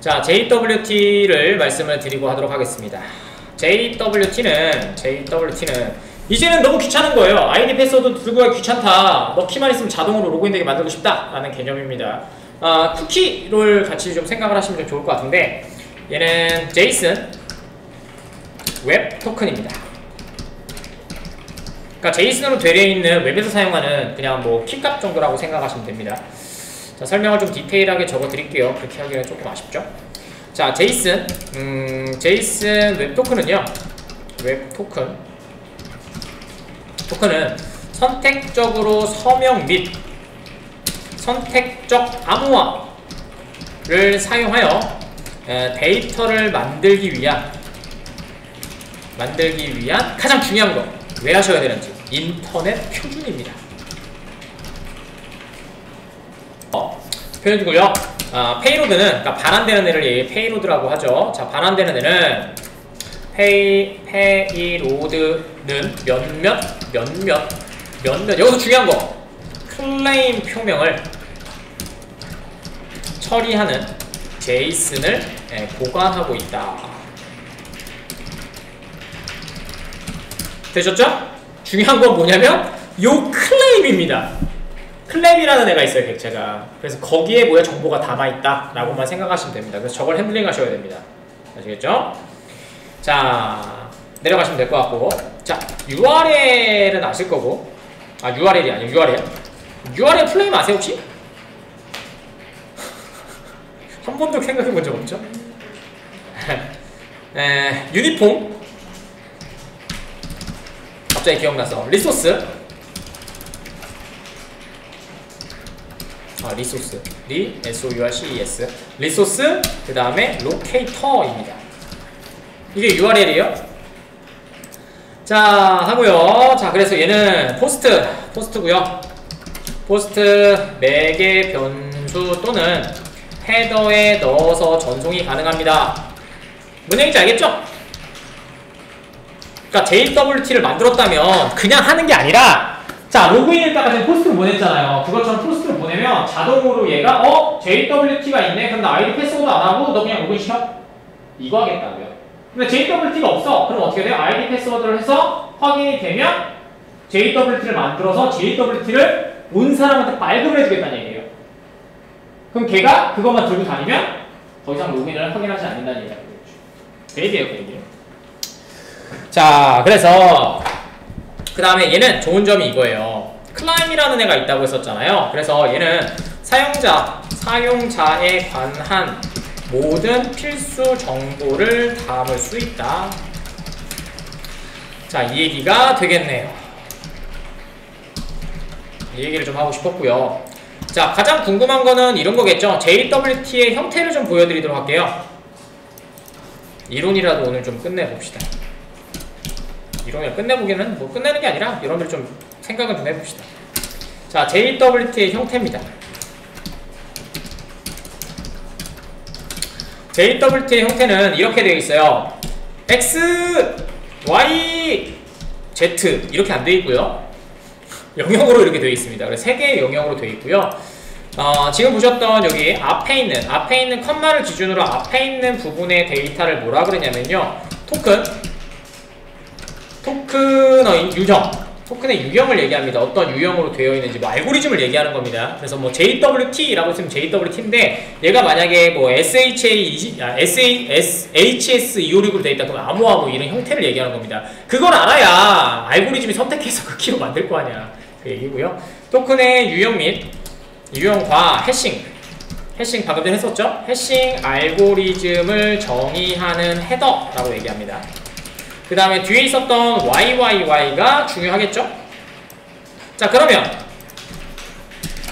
자, JWT를 말씀을 드리고 하도록 하겠습니다. JWT는 이제는 너무 귀찮은 거예요. 아이디 패스워드 들고 가기 귀찮다. 넣기만 있으면 자동으로 로그인되게 만들고 싶다 라는 개념입니다. 쿠키를 같이 좀 생각을 하시면 좀 좋을 것 같은데, 얘는 제이슨 웹 토큰입니다. 그러니까 제이슨으로 되어 있는 웹에서 사용하는 그냥 뭐 키값 정도라고 생각하시면 됩니다. 자, 설명을 좀 디테일하게 적어 드릴게요. 그렇게 하기는 조금 아쉽죠? 자, 제이슨 웹 토큰은요, 웹 토큰은 선택적으로 서명 및 선택적 암호화를 사용하여 데이터를 만들기 위한 가장 중요한 거, 왜 하셔야 되는지, 인터넷 표준입니다. 표현이고요. 페이로드는, 그러니까 반환되는 애를 페이로드라고 하죠. 자, 반환되는 애는 페이로드는 몇몇 여기서 중요한 거, 클레임 표명을 처리하는 제이슨을 보관하고 있다. 되셨죠? 중요한 건 뭐냐면 요 클레임입니다. 클레임이라는 애가 있어요, 객체가. 그래서 거기에 정보가 담아있다 라고만 생각하시면 됩니다. 그래서 저걸 핸들링 하셔야 됩니다. 아시겠죠? 자, 내려가시면 될 것 같고, 자, URL은 아실 거고, URL이 아니에요, URL 플레임 아세요, 혹시? 한 번도 생각해 본 적 없죠? 유니폼, 갑자기 기억나서, 리소스, SOURCES, 리소스, 그 다음에 로케이터입니다. 이게 URL이에요. 자, 하고요. 자, 그래서 얘는 포스트고요. 포스트 매개 변수 또는 헤더에 넣어서 전송이 가능합니다. 뭔 얘기인지 알겠죠? 그러니까 JWT를 만들었다면 그냥 하는 게 아니라, 자, 로그인했다가 지금 포스트를 보냈잖아요. 그것처럼 포스트를 보내면 자동으로 얘가 JWT가 있네? 그럼 나 아이디 패스워드 안 하고 너 그냥 로그인 시켜? 이거 하겠다고요. 근데 JWT가 없어. 그럼 어떻게 돼요? 아이디 패스워드를 해서 확인이 되면 JWT를 만들어서 JWT를 온 사람한테 발급을 해주겠다는 얘기예요. 그럼 걔가 그것만 들고 다니면 더 이상 로그인을 확인하지 않는다는 얘기가 되겠죠. 그 얘기예요. 자, 그래서 그 다음에 얘는 좋은 점이 이거예요. 클라임이라는 애가 있다고 했었잖아요. 그래서 얘는 사용자에 관한 모든 필수 정보를 담을 수 있다. 자, 이 얘기가 되겠네요. 이 얘기를 좀 하고 싶었고요. 자, 가장 궁금한 거는 이런 거겠죠. JWT의 형태를 좀 보여드리도록 할게요. 이론이라도 오늘 좀 끝내봅시다. 이론을 끝내보기는 뭐 끝내는 게 아니라 여러분들 좀 생각을 좀 해봅시다. 자, JWT의 형태입니다. JWT의 형태는 이렇게 되어 있어요. X, Y, Z 이렇게 안 되어 있고요. 영역으로 이렇게 되어 있습니다. 그래서 3개의 영역으로 되어 있고요. 지금 보셨던 여기 앞에 있는 컴마를 기준으로 앞에 있는 부분의 데이터를 뭐라 그러냐면요, 토큰의 유형을 얘기합니다. 어떤 유형으로 되어 있는지, 뭐 알고리즘을 얘기하는 겁니다. 그래서 뭐 JWT라고 쓰면 JWT인데, 얘가 만약에 뭐 HS256으로 되어 있다 그러면 암호화 뭐 이런 형태를 얘기하는 겁니다. 그걸 알아야 알고리즘이 선택해서 그 키로 만들 거 아니야. 그 얘기고요. 토큰의 유형 및 유형과 해싱 방금 전에 했었죠? 해싱 알고리즘을 정의하는 헤더라고 얘기합니다. 그 다음에 뒤에 있었던 YYY가 중요하겠죠? 자, 그러면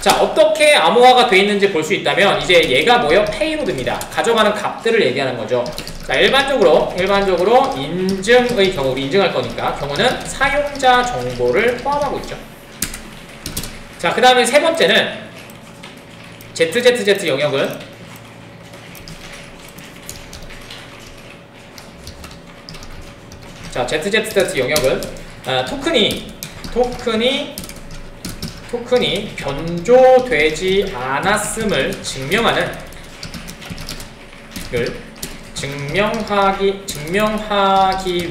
자, 어떻게 암호화가 되어 있는지 볼 수 있다면, 이제 얘가 뭐예요? 페이로드입니다. 가져가는 값들을 얘기하는 거죠. 자, 일반적으로 인증의 경우, 우리 인증할 거니까 경우는 사용자 정보를 포함하고 있죠. 자, 그 다음에 세 번째는 ZZZ 영역은 ZZZ 영역은 토큰이 변조되지 않았음을 증명하는 방정식을 증명하기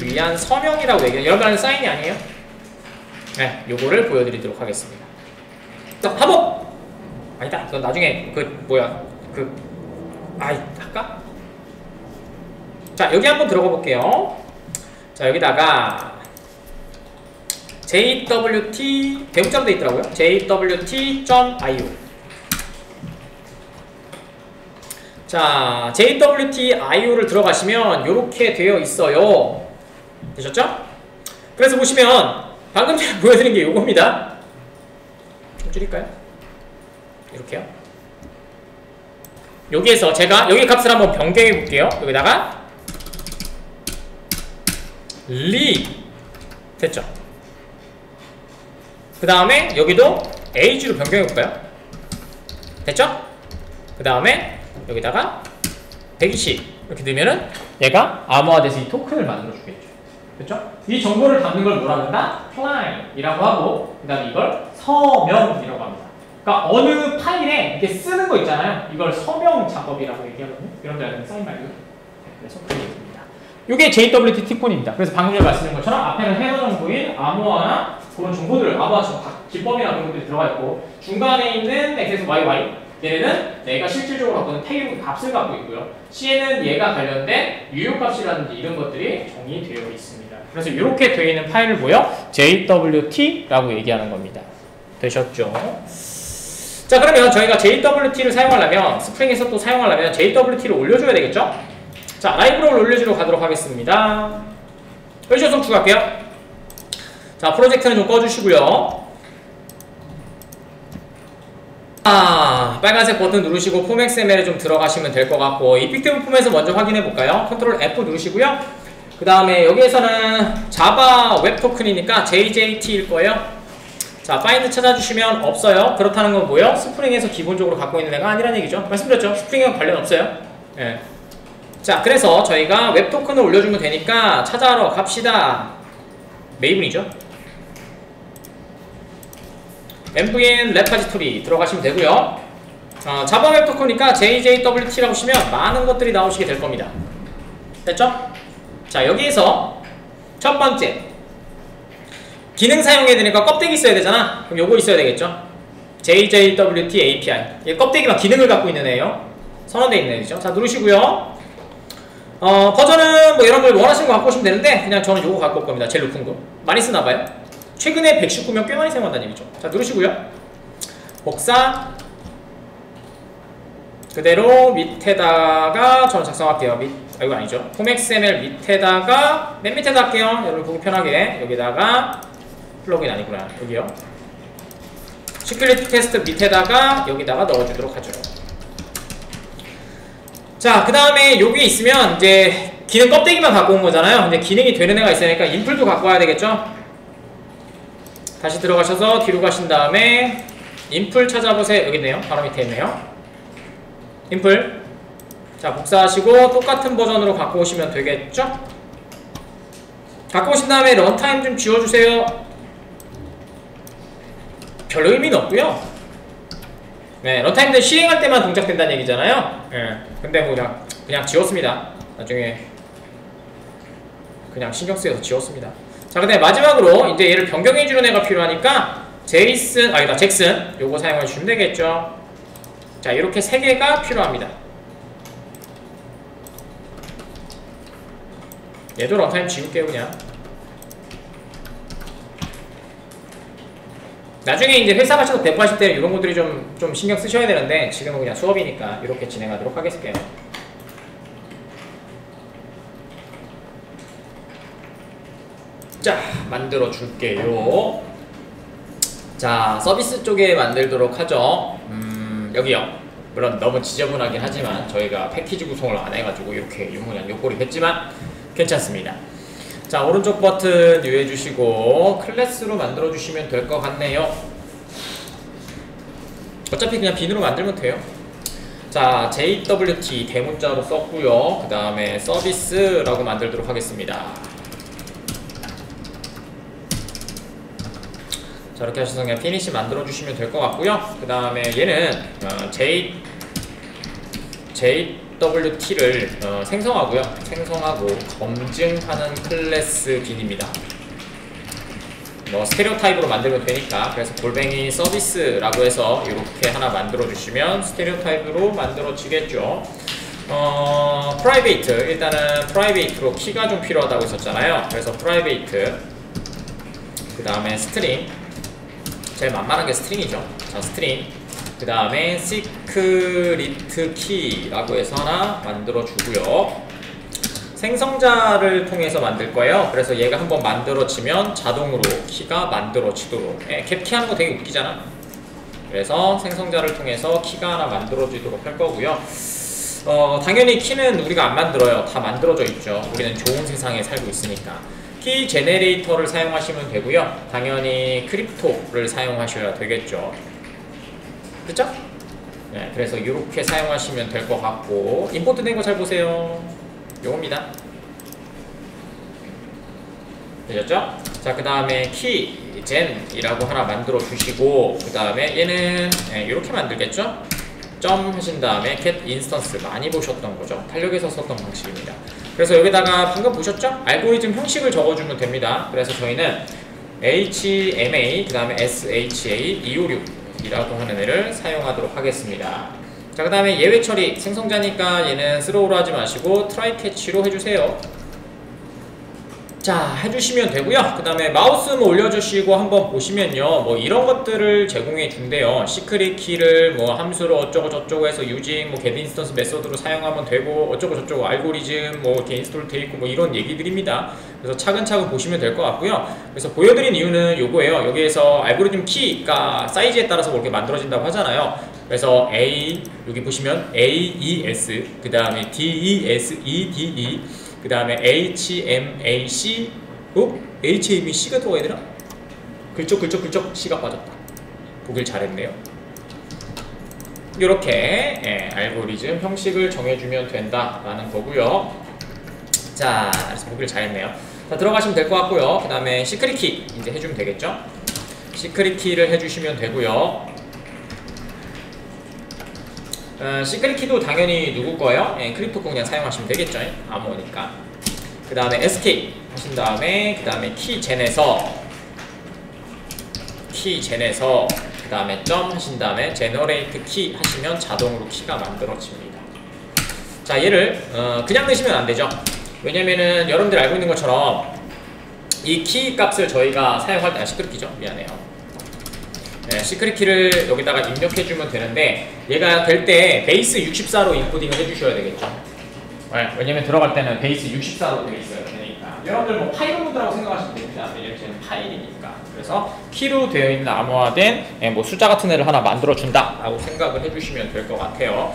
위한 서명이라고 얘기해요. 여러분 아는 사인이 아니에요? 네, 요거를 보여드리도록 하겠습니다. 화법! 아니다, 이건 나중에 할까? 자, 여기 한번 들어가 볼게요. 자, 여기다가 JWT 대문자로 돼 있더라고요. JWT.io. 자, JWT.io를 들어가시면 이렇게 되어 있어요. 되셨죠? 그래서 보시면 방금 제가 보여드린 게 요겁니다. 좀 줄일까요? 이렇게요. 여기에서 제가 여기 값을 한번 변경해 볼게요. 여기다가 됐죠? 그 다음에 여기도 age로 변경해 볼까요? 됐죠? 그 다음에 여기다가 120 이렇게 넣으면은 얘가 암호화돼서 이 토큰을 만들어 주겠죠. 그렇죠? 이 정보를 담는 걸 뭐라 한다? 클라임이라고 하고 그 다음에 이걸 서명이라고 합니다. 그러니까 어느 파일에 이렇게 쓰는 거 있잖아요. 이걸 서명 작업이라고 얘기하거든요. 이런 데는 사인 말고. 그래서 그렇게 있습니다. 이게 JWT 티콘입니다. 그래서 방금 전에 말씀드린 것처럼 앞에는 헤더 정보인 암호화나 그런 정보들, 암호화 기법이나 그런 것들이 들어가 있고 중간에 있는 XS, YY 얘네는 내가 실질적으로 갖고 있는 태그 값을 갖고 있고요. C에는 얘가 관련된 유효값이라든지 이런 것들이 정의되어 있습니다. 그래서 이렇게 되어 있는 파일을 JWT라고 얘기하는 겁니다. 되셨죠? 자, 그러면 저희가 JWT를 사용하려면 스프링에서 또 사용하려면 JWT를 올려줘야 되겠죠? 자, 라이브러리를 올려주러 가도록 하겠습니다. 여기서 좀 추가할게요. 자, 프로젝트는 좀 꺼주시고요. 빨간색 버튼 누르시고 폼 XML에 좀 들어가시면 될 것 같고 이펙티브 폼에서 먼저 확인해 볼까요? 컨트롤 F 누르시고요. 그 다음에 여기에서는 자바 웹 토큰이니까 JJT일 거예요. 자, 파인드 찾아주시면 없어요. 그렇다는 건 뭐예요? 스프링에서 기본적으로 갖고 있는 애가 아니란 얘기죠. 말씀드렸죠? 스프링과 관련 없어요. 예. 자, 그래서 저희가 웹 토큰을 올려주면 되니까 찾아러 갑시다. 메이븐이죠. MVN 레파지토리 들어가시면 되고요. 자바 웹 토큰이니까 JJWT라고 치면 많은 것들이 나오시게 될 겁니다. 됐죠? 자, 여기에서 첫 번째 기능 사용해야 되니까 껍데기 써야 되잖아. 그럼 요거 있어야 되겠죠? JJWT API. 이게 껍데기만 기능을 갖고 있는 애예요. 선언되어 있는 애죠. 자, 누르시고요. 버전은 뭐 여러분들 원하시는 거 갖고 오시면 되는데 그냥 저는 요거 갖고 올 겁니다. 제일 높은 거. 많이 쓰나봐요. 최근에 119명 꽤 많이 사용한다는 얘기죠. 자, 누르시고요. 복사 그대로 밑에다가 저는 작성할게요. 이거 아니죠. 폼 XML 밑에다가 맨 밑에다 할게요. 여러분 보기 편하게. 여기다가 플러그인 아니구나. 여기요. 시큐리티 테스트 밑에다가 여기다가 넣어주도록 하죠. 자, 그 다음에 여기 있으면 이제 기능 껍데기만 갖고 온 거잖아요. 이제 기능이 되는 애가 있으니까 인풀도 갖고 와야 되겠죠. 다시 들어가셔서 뒤로 가신 다음에 인풀 찾아보세요. 여기 있네요. 바로 밑에 있네요. 인풀. 자, 복사하시고 똑같은 버전으로 갖고 오시면 되겠죠. 갖고 오신 다음에 런타임 좀 지워주세요. 별로 의미는 없고요. 네, 런타임들 시행할 때만 동작된다는 얘기잖아요. 네, 근데 뭐 그냥 지웠습니다. 나중에 그냥 신경 쓰여서 지웠습니다. 자, 근데 마지막으로 이제 얘를 변경해주는 애가 필요하니까 잭슨 요거 사용해 주시면 되겠죠. 자, 이렇게 3개가 필요합니다. 얘도 런타임 지울게요. 그냥 나중에 이제 회사 가셔서 배포하실 때는 이런 것들이 좀 신경 쓰셔야 되는데 지금은 그냥 수업이니까 이렇게 진행하도록 하겠습니다. 자, 만들어 줄게요. 자, 서비스 쪽에 만들도록 하죠. 여기요. 물론 너무 지저분하긴 하지만 저희가 패키지 구성을 안 해가지고 이렇게 그냥 요꼴이 했지만 괜찮습니다. 자, 오른쪽 버튼 유의해 주시고 클래스로 만들어 주시면 될 것 같네요. 어차피 그냥 빈으로 만들면 돼요. 자, JWT 대문자로 썼고요. 그 다음에 서비스라고 만들도록 하겠습니다. 자, 이렇게 하셔서 그냥 피니시 만들어 주시면 될 것 같고요. 그 다음에 얘는 WT를 생성하고요. 생성하고 검증하는 클래스 빈입니다. 뭐 스테레오 타입으로 만들면 되니까, 그래서 골뱅이 서비스라고 해서 이렇게 하나 만들어 주시면 스테레오 타입으로 만들어지겠죠. 프라이베이트, 일단은 프라이베이트로 키가 좀 필요하다고 했었잖아요. 그래서 프라이베이트, 그 다음에 스트링, 제일 만만한 게 스트링이죠. 자, 스트링, 그 다음에 시크릿 키라고 해서 하나 만들어 주고요. 생성자를 통해서 만들 거예요. 그래서 얘가 한번 만들어지면 자동으로 키가 만들어지도록, 캡키 하는 거 되게 웃기잖아. 그래서 생성자를 통해서 키가 하나 만들어지도록 할 거고요. 당연히 키는 우리가 안 만들어요. 다 만들어져 있죠. 우리는 좋은 세상에 살고 있으니까. 키 제네레이터를 사용하시면 되고요. 당연히 크립토를 사용하셔야 되겠죠. 그쵸? 네, 그래서 이렇게 사용하시면 될 것 같고, 임포트 된 거 잘 보세요. 요겁니다. 되셨죠? 자, 그 다음에 키젠이라고 하나 만들어 주시고, 그 다음에 얘는 이렇게 만들겠죠? 점 하신 다음에 get instance, 많이 보셨던 거죠. 탄력에서 썼던 방식입니다. 그래서 여기다가 방금 보셨죠? 알고리즘 형식을 적어주면 됩니다. 그래서 저희는 HMA, 그 다음에 SHA 256이라고 하는 애를 사용하도록 하겠습니다. 자, 그 다음에 예외 처리, 생성자니까 얘는 스로우로 하지 마시고 트라이 캐치로 해주세요. 자, 해주시면 되고요. 그 다음에 마우스 올려주시고 한번 보시면요, 뭐 이런 것들을 제공해 준대요. 시크릿 키를 뭐 함수로 어쩌고 저쩌고 해서 유징 뭐 get instance 메소드로 사용하면 되고, 어쩌고 저쩌고 알고리즘 뭐 이렇게 인스톨 돼 있고 뭐 이런 얘기들입니다. 그래서 차근차근 보시면 될 것 같고요. 그래서 보여드린 이유는 요거예요. 여기에서 알고리즘 키가 사이즈에 따라서 그렇게 만들어진다고 하잖아요. 그래서 A, 여기 보시면 AES, 그 다음에 DESEDE, 그 다음에 HMAC, HMAC가 들어가야 되나? 글쩍 C가 빠졌다. 보길 잘했네요. 이렇게 알고리즘 형식을 정해주면 된다라는 거고요. 자, 그래서 보길 잘했네요. 자, 들어가시면 될 것 같고요. 그 다음에 시크릿 키 이제 해주면 되겠죠? 시크릿 키를 해주시면 되고요. 시크릿 키도 당연히 누구 거예요? 크립토 거 그냥 사용하시면 되겠죠? 아무거니까. 그 다음에 SK 하신 다음에, 그 다음에 키젠에서, 그 다음에 점 하신 다음에 제너레이트 키 하시면 자동으로 키가 만들어집니다. 자, 얘를 그냥 넣으시면 안 되죠. 왜냐면은 여러분들 알고 있는 것처럼 이 키 값을 저희가 사용할 때, 시크릿 키죠? 미안해요. 시크릿 키를 여기다가 입력해주면 되는데, 얘가 될 때 베이스 64로 인코딩을 해주셔야 되겠죠. 왜냐면 들어갈 때는 베이스 64로 되어 있어야 되니까. 여러분들 뭐 파일 모드라고 생각하시면 됩니다. 왜냐면 쟤는 파일이니까. 그래서 키로 되어 있는 암호화된 뭐 숫자 같은 애를 하나 만들어준다 라고 생각을 해주시면 될 것 같아요.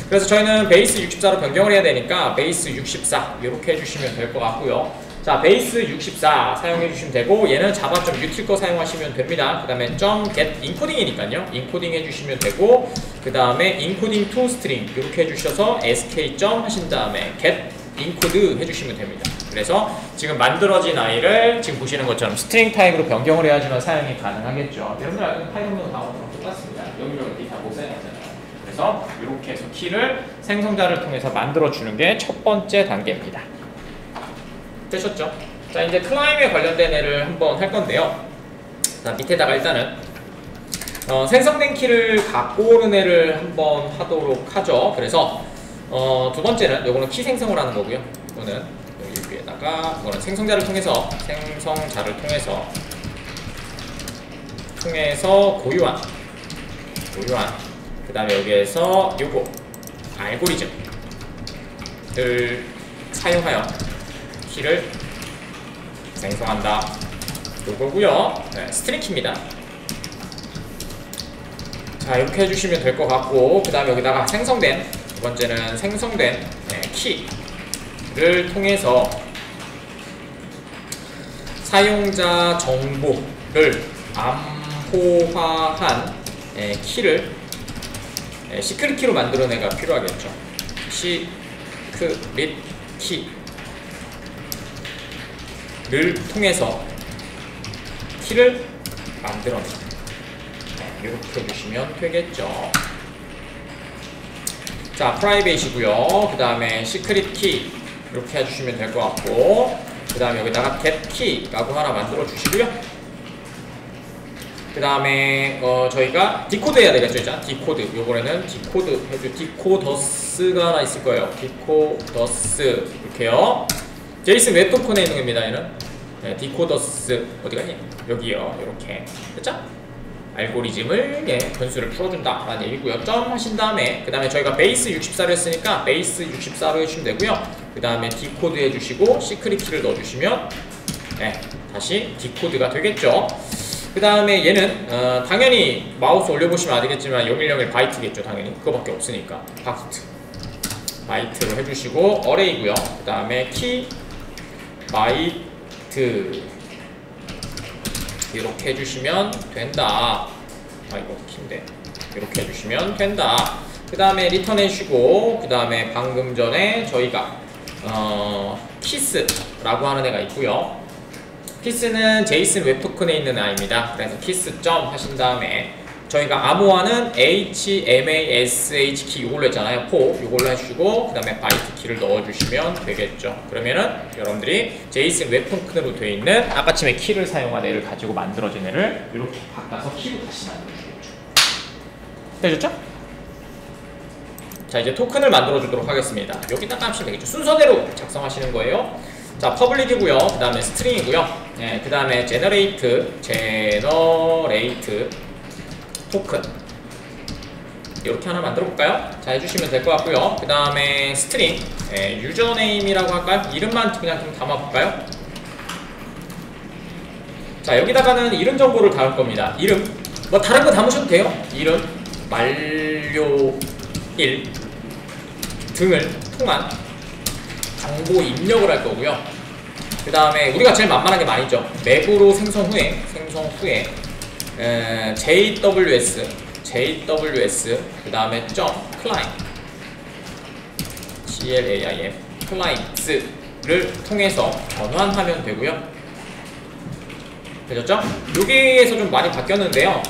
그래서 저희는 베이스 64로 변경을 해야 되니까 베이스 64 이렇게 해주시면 될 것 같고요. 자, 베이스 64 사용해 주시면 되고, 얘는 java.util 거 사용하시면 됩니다. 그 다음에 .get 인코딩이니까요. 인코딩 해주시면 되고, 그 다음에 encoding to string 이렇게 해주셔서 sk 하신 다음에 get encode 해주시면 됩니다. 그래서 지금 만들어진 아이를 지금 보시는 것처럼 스트링 타입으로 변경을 해야지만 사용이 가능하겠죠. 여러분들 알고 파일 문은 나오는 거랑 똑같습니다. 여기 다 못 사용하잖아요. 그래서 이렇게 해서 키를 생성자를 통해서 만들어주는 게 첫 번째 단계입니다. 되셨죠? 자, 이제 클라임에 관련된 애를 한번 할 건데요. 자, 밑에다가 일단은 생성된 키를 갖고 오는 애를 한번 하도록 하죠. 그래서 두 번째는 요거는 키 생성을 하는 거고요. 이거는 여기 위에다가 이거는 생성자를 통해서 고유한 그 다음에 여기에서 요거 알고리즘을 사용하여 키를 생성한다. 요거고요. 스트링 키입니다. 자, 이렇게 해주시면 될 것 같고, 그 다음에 여기다가 생성된, 두 번째는 생성된 키를 통해서 사용자 정보를 암호화한 키를 시크릿 키로 만들어내가 필요하겠죠. 시크릿 키를 통해서 키를 만들어내다. 이렇게 해주시면 되겠죠. 자, 프라이빗이고요. 그 다음에 시크릿 키 이렇게 해주시면 될 것 같고, 그 다음에 여기다가 get key라고 하나 만들어 주시고요. 그 다음에 저희가 디코드 해야 되겠죠. 이제 디코드, 요번에는 디코드 해주, 디코더스가 하나 있을 거예요. 디코더스 이렇게요. 제이슨 웹 토큰에 있는 겁니다. 얘는 네, 디코더스 어디 갔니? 여기요. 이렇게 됐죠? 알고리즘을 변수를 풀어준다 라는 얘기고요. 점 하신 다음에 그 다음에 저희가 베이스 64를 했으니까 베이스 64로 해주시면 되고요. 그 다음에 디코드 해주시고 시크릿 키를 넣어주시면 다시 디코드가 되겠죠. 그 다음에 얘는 당연히 마우스 올려보시면 알겠지만 0101 바이트겠죠. 당연히 그거밖에 없으니까 바이트로 해주시고 어레이고요. 그 다음에 키 바이트 이렇게 해주시면 된다. 이거 키인데 이렇게 해주시면 된다. 그 다음에 리턴 해주시고, 그 다음에 방금 전에 저희가 키스라고 하는 애가 있고요. 키스는 제이슨 웹 토큰에 있는 아이입니다. 그래서 키스 점 하신 다음에 저희가 암호화는 HMASH 키 이걸로 했잖아요. 포 이걸로 해주시고, 그 다음에 바이트 키를 넣어주시면 되겠죠. 그러면은 여러분들이 제이슨 웹 토큰으로 되어 있는 아까침에 키를 사용한 애를 가지고 만들어진 애를 이렇게 바꿔서 키로 다시 만들어주겠죠. 되셨죠? 자, 이제 토큰을 만들어주도록 하겠습니다. 여기다가 하시면 되겠죠. 순서대로 작성하시는 거예요. 자, 퍼블릭이고요. 그 다음에 스트링이고요. 그 다음에 제너레이트 토큰 이렇게 하나 만들어 볼까요? 자, 해주시면 될 것 같고요. 그 다음에 스트링 유저네임이라고 할까요? 이름만 그냥 좀 담아 볼까요? 자, 여기다가는 이름 정보를 담을 겁니다. 이름 뭐 다른 거 담으셔도 돼요. 이름, 만료일 등을 통한 정보 입력을 할 거고요. 그 다음에 우리가 제일 만만한 게 많이죠. 맵으로 생성 후에 JWS 그 다음에 점 클라임 CLAIM 클라이언트를 통해서 전환하면 되고요. 되셨죠? 여기에서 좀 많이 바뀌었는데요.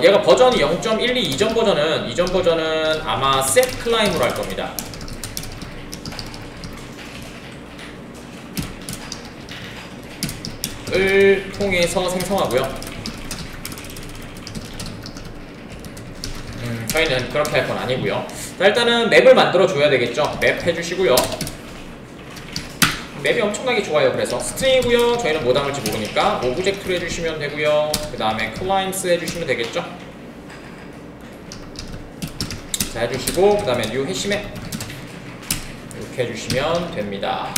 얘가 버전이 0.12 이전 버전은 아마 set 클라임으로 할 겁니다. 을 통해서 생성하고요. 저희는 그렇게 할 건 아니고요. 자, 일단은 맵을 만들어 줘야 되겠죠. 맵 해주시고요. 맵이 엄청나게 좋아요. 그래서 스트링이고요. 저희는 뭐 담을지 모르니까 오브젝트로 해주시면 되고요. 그 다음에 클라임스 해주시면 되겠죠. 자, 해주시고 그 다음에 new 해시맵 이렇게 해주시면 됩니다.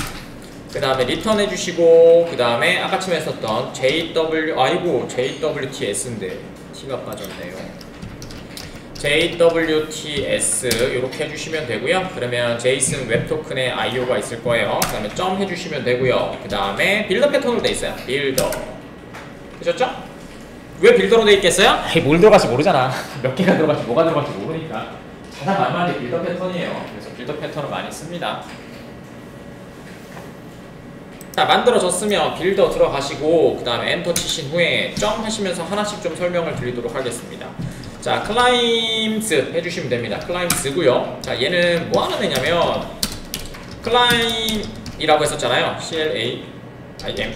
그 다음에 리턴 해주시고, 그 다음에 아까쯤에 했었던 JWTS인데 T가 빠졌네요. JWTS 이렇게 해주시면 되고요. 그러면 제이슨 웹 토큰에 IO가 있을 거예요. 그 다음에 점 해주시면 되고요. 그 다음에 빌더 패턴으로 돼 있어요. 빌더 되셨죠? 왜 빌더로 돼 있겠어요? 뭘 들어갈지 모르잖아. 몇 개가 들어갈지 뭐가 들어갈지 모르니까 가장 만만한 게 빌더 패턴이에요. 그래서 빌더 패턴을 많이 씁니다. 자, 만들어졌으면 빌더 들어가시고 그 다음에 엔터 치신 후에 점 하시면서 하나씩 좀 설명을 드리도록 하겠습니다. 자, 클라임스 해주시면 됩니다. 클라임스고요. 자, 얘는 뭐 하는 애냐면 클라임이라고 했었잖아요. CLAIM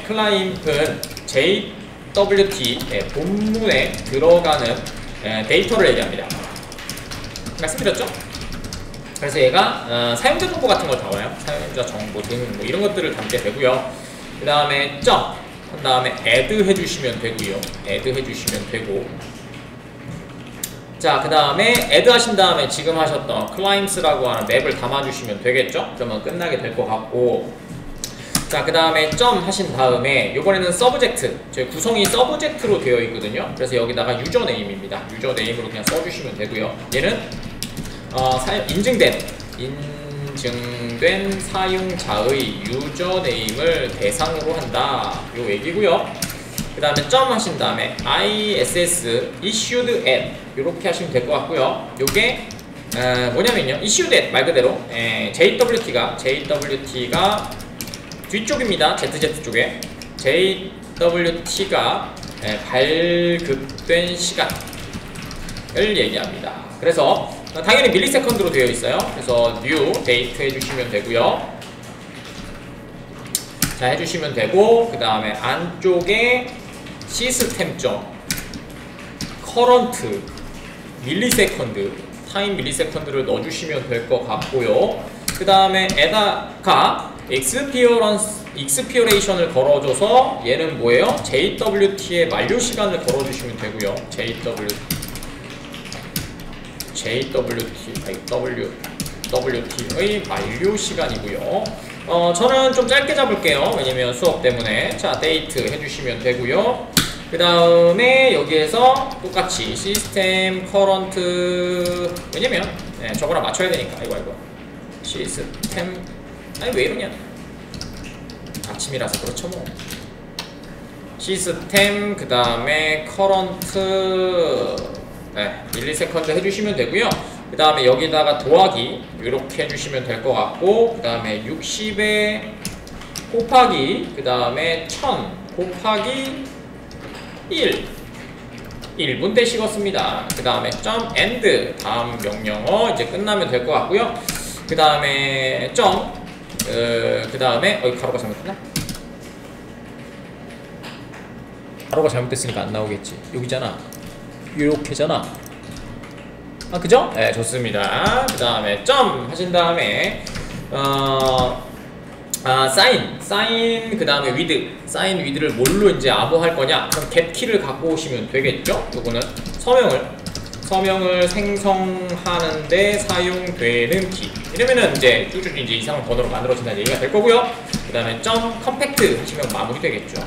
클라임은 JWT 본문에 들어가는 데이터를 얘기합니다. 말씀드렸죠? 그래서 얘가 사용자 정보 같은 걸 담아요. 사용자 정보 등 뭐 이런 것들을 담게 되고요. 그 다음에 점 한 다음에 add 해주시면 되고요. add 해주시면 되고, 자, 그 다음에 add 하신 다음에 지금 하셨던 climbs라고 하는 맵을 담아주시면 되겠죠? 그러면 끝나게 될 것 같고, 자, 그 다음에 점 하신 다음에 요번에는 서브젝트, 저희 구성이 서브젝트로 되어 있거든요. 그래서 여기다가 유저네임입니다. 유저네임으로 그냥 써주시면 되고요. 얘는 인증된 사용자의 유저네임을 대상으로 한다 요 얘기고요. 그 다음에 점 하신 다음에 ISS issued at 이렇게 하시면 될 것 같고요. 요게 뭐냐면요, issued at 말 그대로 JWT가 뒤쪽입니다. ZZ 쪽에 JWT가 발급된 시간을 얘기합니다. 그래서 당연히 밀리세컨드로 되어 있어요. 그래서 new date 해주시면 되고요. 자, 해주시면 되고, 그 다음에 안쪽에 시스템점 current 밀리세컨드 타임 밀리세컨드를 넣어주시면 될 것 같고요. 그 다음에 에다가 익스피어레이션을 걸어줘서 얘는 뭐예요? JWT의 만료 시간을 걸어주시면 되고요. WT의 만료 시간이고요. 저는 좀 짧게 잡을게요. 왜냐면 수업 때문에. 자, 데이트 해주시면 되고요. 그 다음에 여기에서 똑같이 시스템 커런트, 왜냐면 저거랑 맞춰야 되니까. 이거 시스템, 아니 왜 이러냐, 아침이라서 그렇죠 뭐. 시스템, 그 다음에 커런트 밀리세컨드 해주시면 되고요. 그 다음에 여기다가 더하기 이렇게 해주시면 될 것 같고, 그 다음에 60에 곱하기, 그 다음에 1000 곱하기 1분 때 식었습니다. 그 다음에 .end 다음 명령어 이제 끝나면 될 것 같고요. 그 다음에 그 다음에 가로가 잘못됐나? 가로가 잘못됐으니까 안 나오겠지. 여기잖아. 이렇게잖아. 아, 그죠? 네, 좋습니다. 그 다음에 점 하신 다음에 사인 그 다음에 사인 위드를 뭘로 이제 암호할 거냐? 그럼 get키를 갖고 오시면 되겠죠? 요거는 서명을 생성하는데 사용되는 키. 이러면은 이제 쭉쭉 이제 이상한 번호로 만들어진다는 얘기가 될 거고요. 그 다음에 컴팩트 하시면 마무리 되겠죠.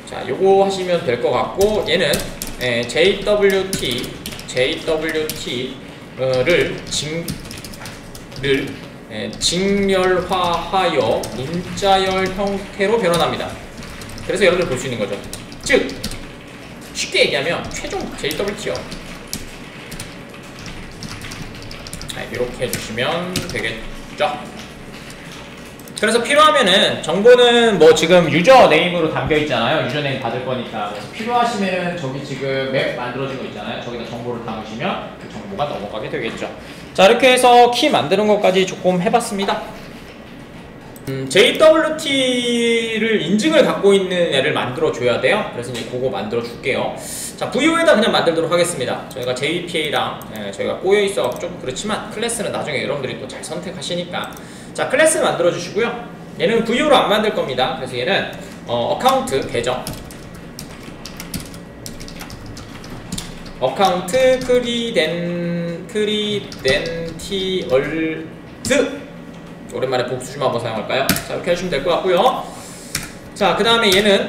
자, 요거 하시면 될 것 같고, 얘는 JWT를 직렬화하여 문자열 형태로 변환합니다. 그래서 여러분들 볼 수 있는 거죠. 즉 쉽게 얘기하면 최종 JWT요. 이렇게 해주시면 되겠죠. 그래서 필요하면은 정보는 뭐 지금 유저 네임으로 담겨 있잖아요. 유저 네임 받을 거니까 필요하시면은 저기 지금 맵 만들어진 거 있잖아요. 저기다 정보를 담으시면 그 정보가 넘어가게 되겠죠. 자, 이렇게 해서 키 만드는 것까지 조금 해봤습니다. JWT를 인증을 갖고 있는 애를 만들어 줘야 돼요. 그래서 이제 그거 만들어 줄게요. 자, VO에다 그냥 만들도록 하겠습니다. 저희가 JPA랑 저희가 꼬여 있어 좀 그렇지만 클래스는 나중에 여러분들이 또 잘 선택하시니까. 자, 클래스 만들어 주시고요. 얘는 VO로 안 만들 겁니다. 그래서 얘는 어카운트 계정, 어카운트 크리덴티얼즈, 오랜만에 복수 좀 한번 사용할까요? 자, 이렇게 해주시면 될 것 같고요. 자, 그 다음에 얘는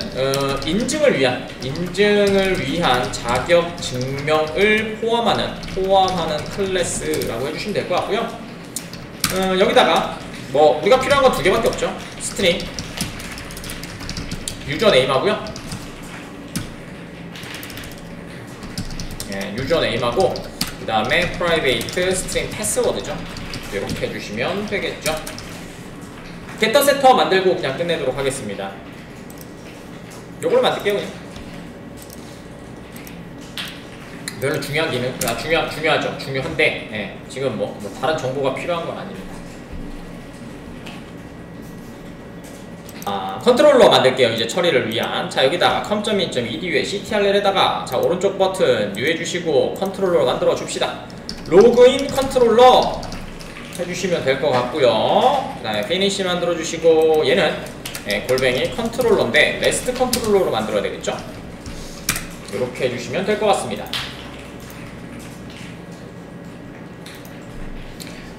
인증을 위한 자격 증명을 포함하는 클래스라고 해주시면 될 것 같고요. 여기다가 뭐 우리가 필요한 건 두 개밖에 없죠. 스트링 유저 네임하고요. 유저 네임하고 그 다음에 프라이베이트 스트링 패스워드죠. 이렇게 해주시면 되겠죠. 게터 세터 만들고 그냥 끝내도록 하겠습니다. 요걸 만들게요 그냥. 별로 중요한 기능, 중요하죠. 중요한데 지금 뭐 다른 정보가 필요한 건 아닙니다. 컨트롤러 만들게요. 이제 처리를 위한. 자, 여기다가 com.in.edu에 ctrl에다가 자, 오른쪽 버튼 U 해주시고 컨트롤러 만들어 줍시다. 로그인 컨트롤러 해주시면 될 것 같고요. 그 다음에 finish 만들어 주시고, 얘는 골뱅이 컨트롤러인데 레스트 컨트롤러로 만들어야 되겠죠. 이렇게 해주시면 될 것 같습니다.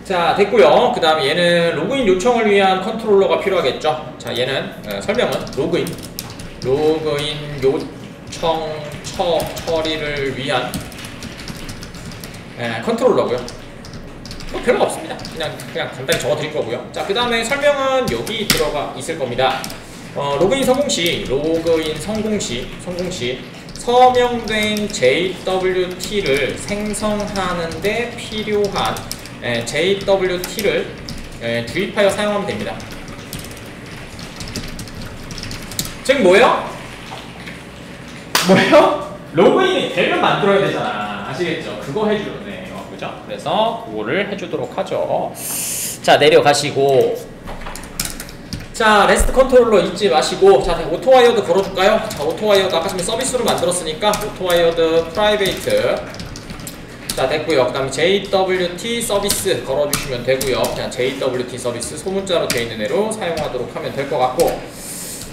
자, 됐고요. 그 다음에 얘는 로그인 요청을 위한 컨트롤러가 필요하겠죠. 자, 얘는 설명은 로그인 요청 처리를 위한 컨트롤러고요. 뭐 별거 없습니다. 그냥 간단히 적어드릴 거고요. 자, 그 다음에 설명은 여기 들어가 있을 겁니다. 로그인 성공 시 서명된 JWT를 생성하는데 필요한 JWT를 주입하여 사용하면 됩니다. 즉 뭐예요? 로그인이 되면 만들어야 되잖아. 아시겠죠? 그거 해주네. 되겠죠? 그래서 그거를 해주도록 하죠. 자, 내려가시고, 자, 레스트 컨트롤러 잊지 마시고, 자, 오토와이어드 걸어줄까요? 자, 오토와이어드 아까 전에 서비스로 만들었으니까 오토와이어드 프라이베이트, 자, 됐고요. 그 다음에 JWT 서비스 걸어주시면 되고요. 그냥 JWT 서비스 소문자로 되어 있는 애로 사용하도록 하면 될 것 같고,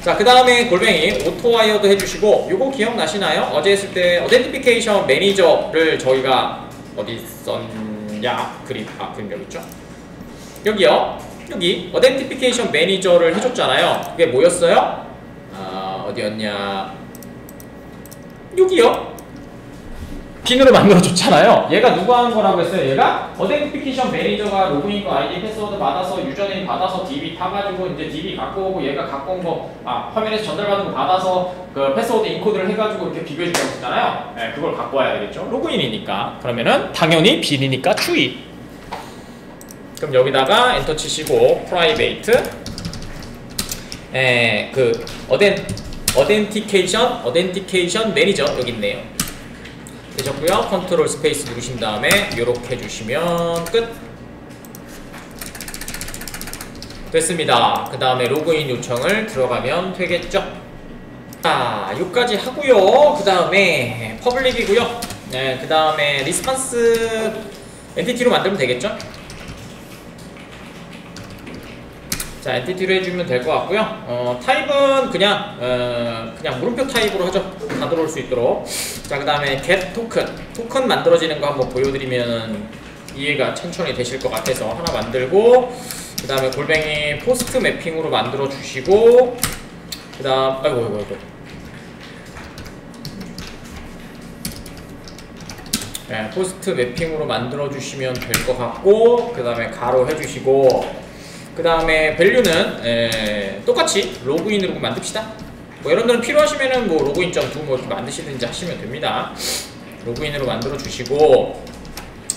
자, 그 다음에 골뱅이 오토와이어드 해주시고, 요거 기억나시나요? 어제 했을 때 어덴티피케이션 매니저를 저희가 어디 썼냐? 그림 여기 있죠? 여기요. 여기 어덴티피케이션 매니저를 해줬잖아요. 그게 뭐였어요? 어디였냐? 여기요. 빈으로 만들어줬잖아요. 얘가 누가 하는 거라고 했어요? 얘가 어덴티피케이션 매니저가 로그인과 아이디 패스워드 받아서 유저네임 받아서 DB 타가지고 이제 DB 갖고 오고 얘가 갖고 온 거 화면에서 전달받은 거 받아서 그 패스워드 인코드를 해가지고 이렇게 비교해주라고 했잖아요. 네, 그걸 갖고 와야 되겠죠. 로그인이니까. 그러면은 당연히 빈이니까 추이. 그럼 여기다가 엔터 치시고 프라이베이트 그 어덴티케이션 매니저 여기 있네요. 되셨고요. 컨트롤 스페이스 누르신 다음에 요렇게 해주시면 끝. 됐습니다. 그 다음에 로그인 요청을 들어가면 되겠죠. 자, 요까지 하고요. 그 다음에 퍼블릭이고요. 네, 그 다음에 리스판스 엔티티로 만들면 되겠죠. 자, 엔티티로 해주면 될 것 같고요. 타입은 그냥 물음표 타입으로 하죠. 다 들어올 수 있도록. 자, 그 다음에 get 토큰 만들어지는 거 한번 보여드리면 이해가 천천히 되실 것 같아서 하나 만들고, 그 다음에 골뱅이 포스트 매핑으로 만들어 주시고, 그 다음 아이고 네, 포스트 매핑으로 만들어 주시면 될 것 같고, 그 다음에 가로 해주시고, 그 다음에 밸류는 똑같이 로그인으로 만듭시다. 뭐 여러분들은 필요하시면은 뭐 로그인.do 뭐 이렇게 만드시든지 하시면 됩니다. 로그인으로 만들어 주시고,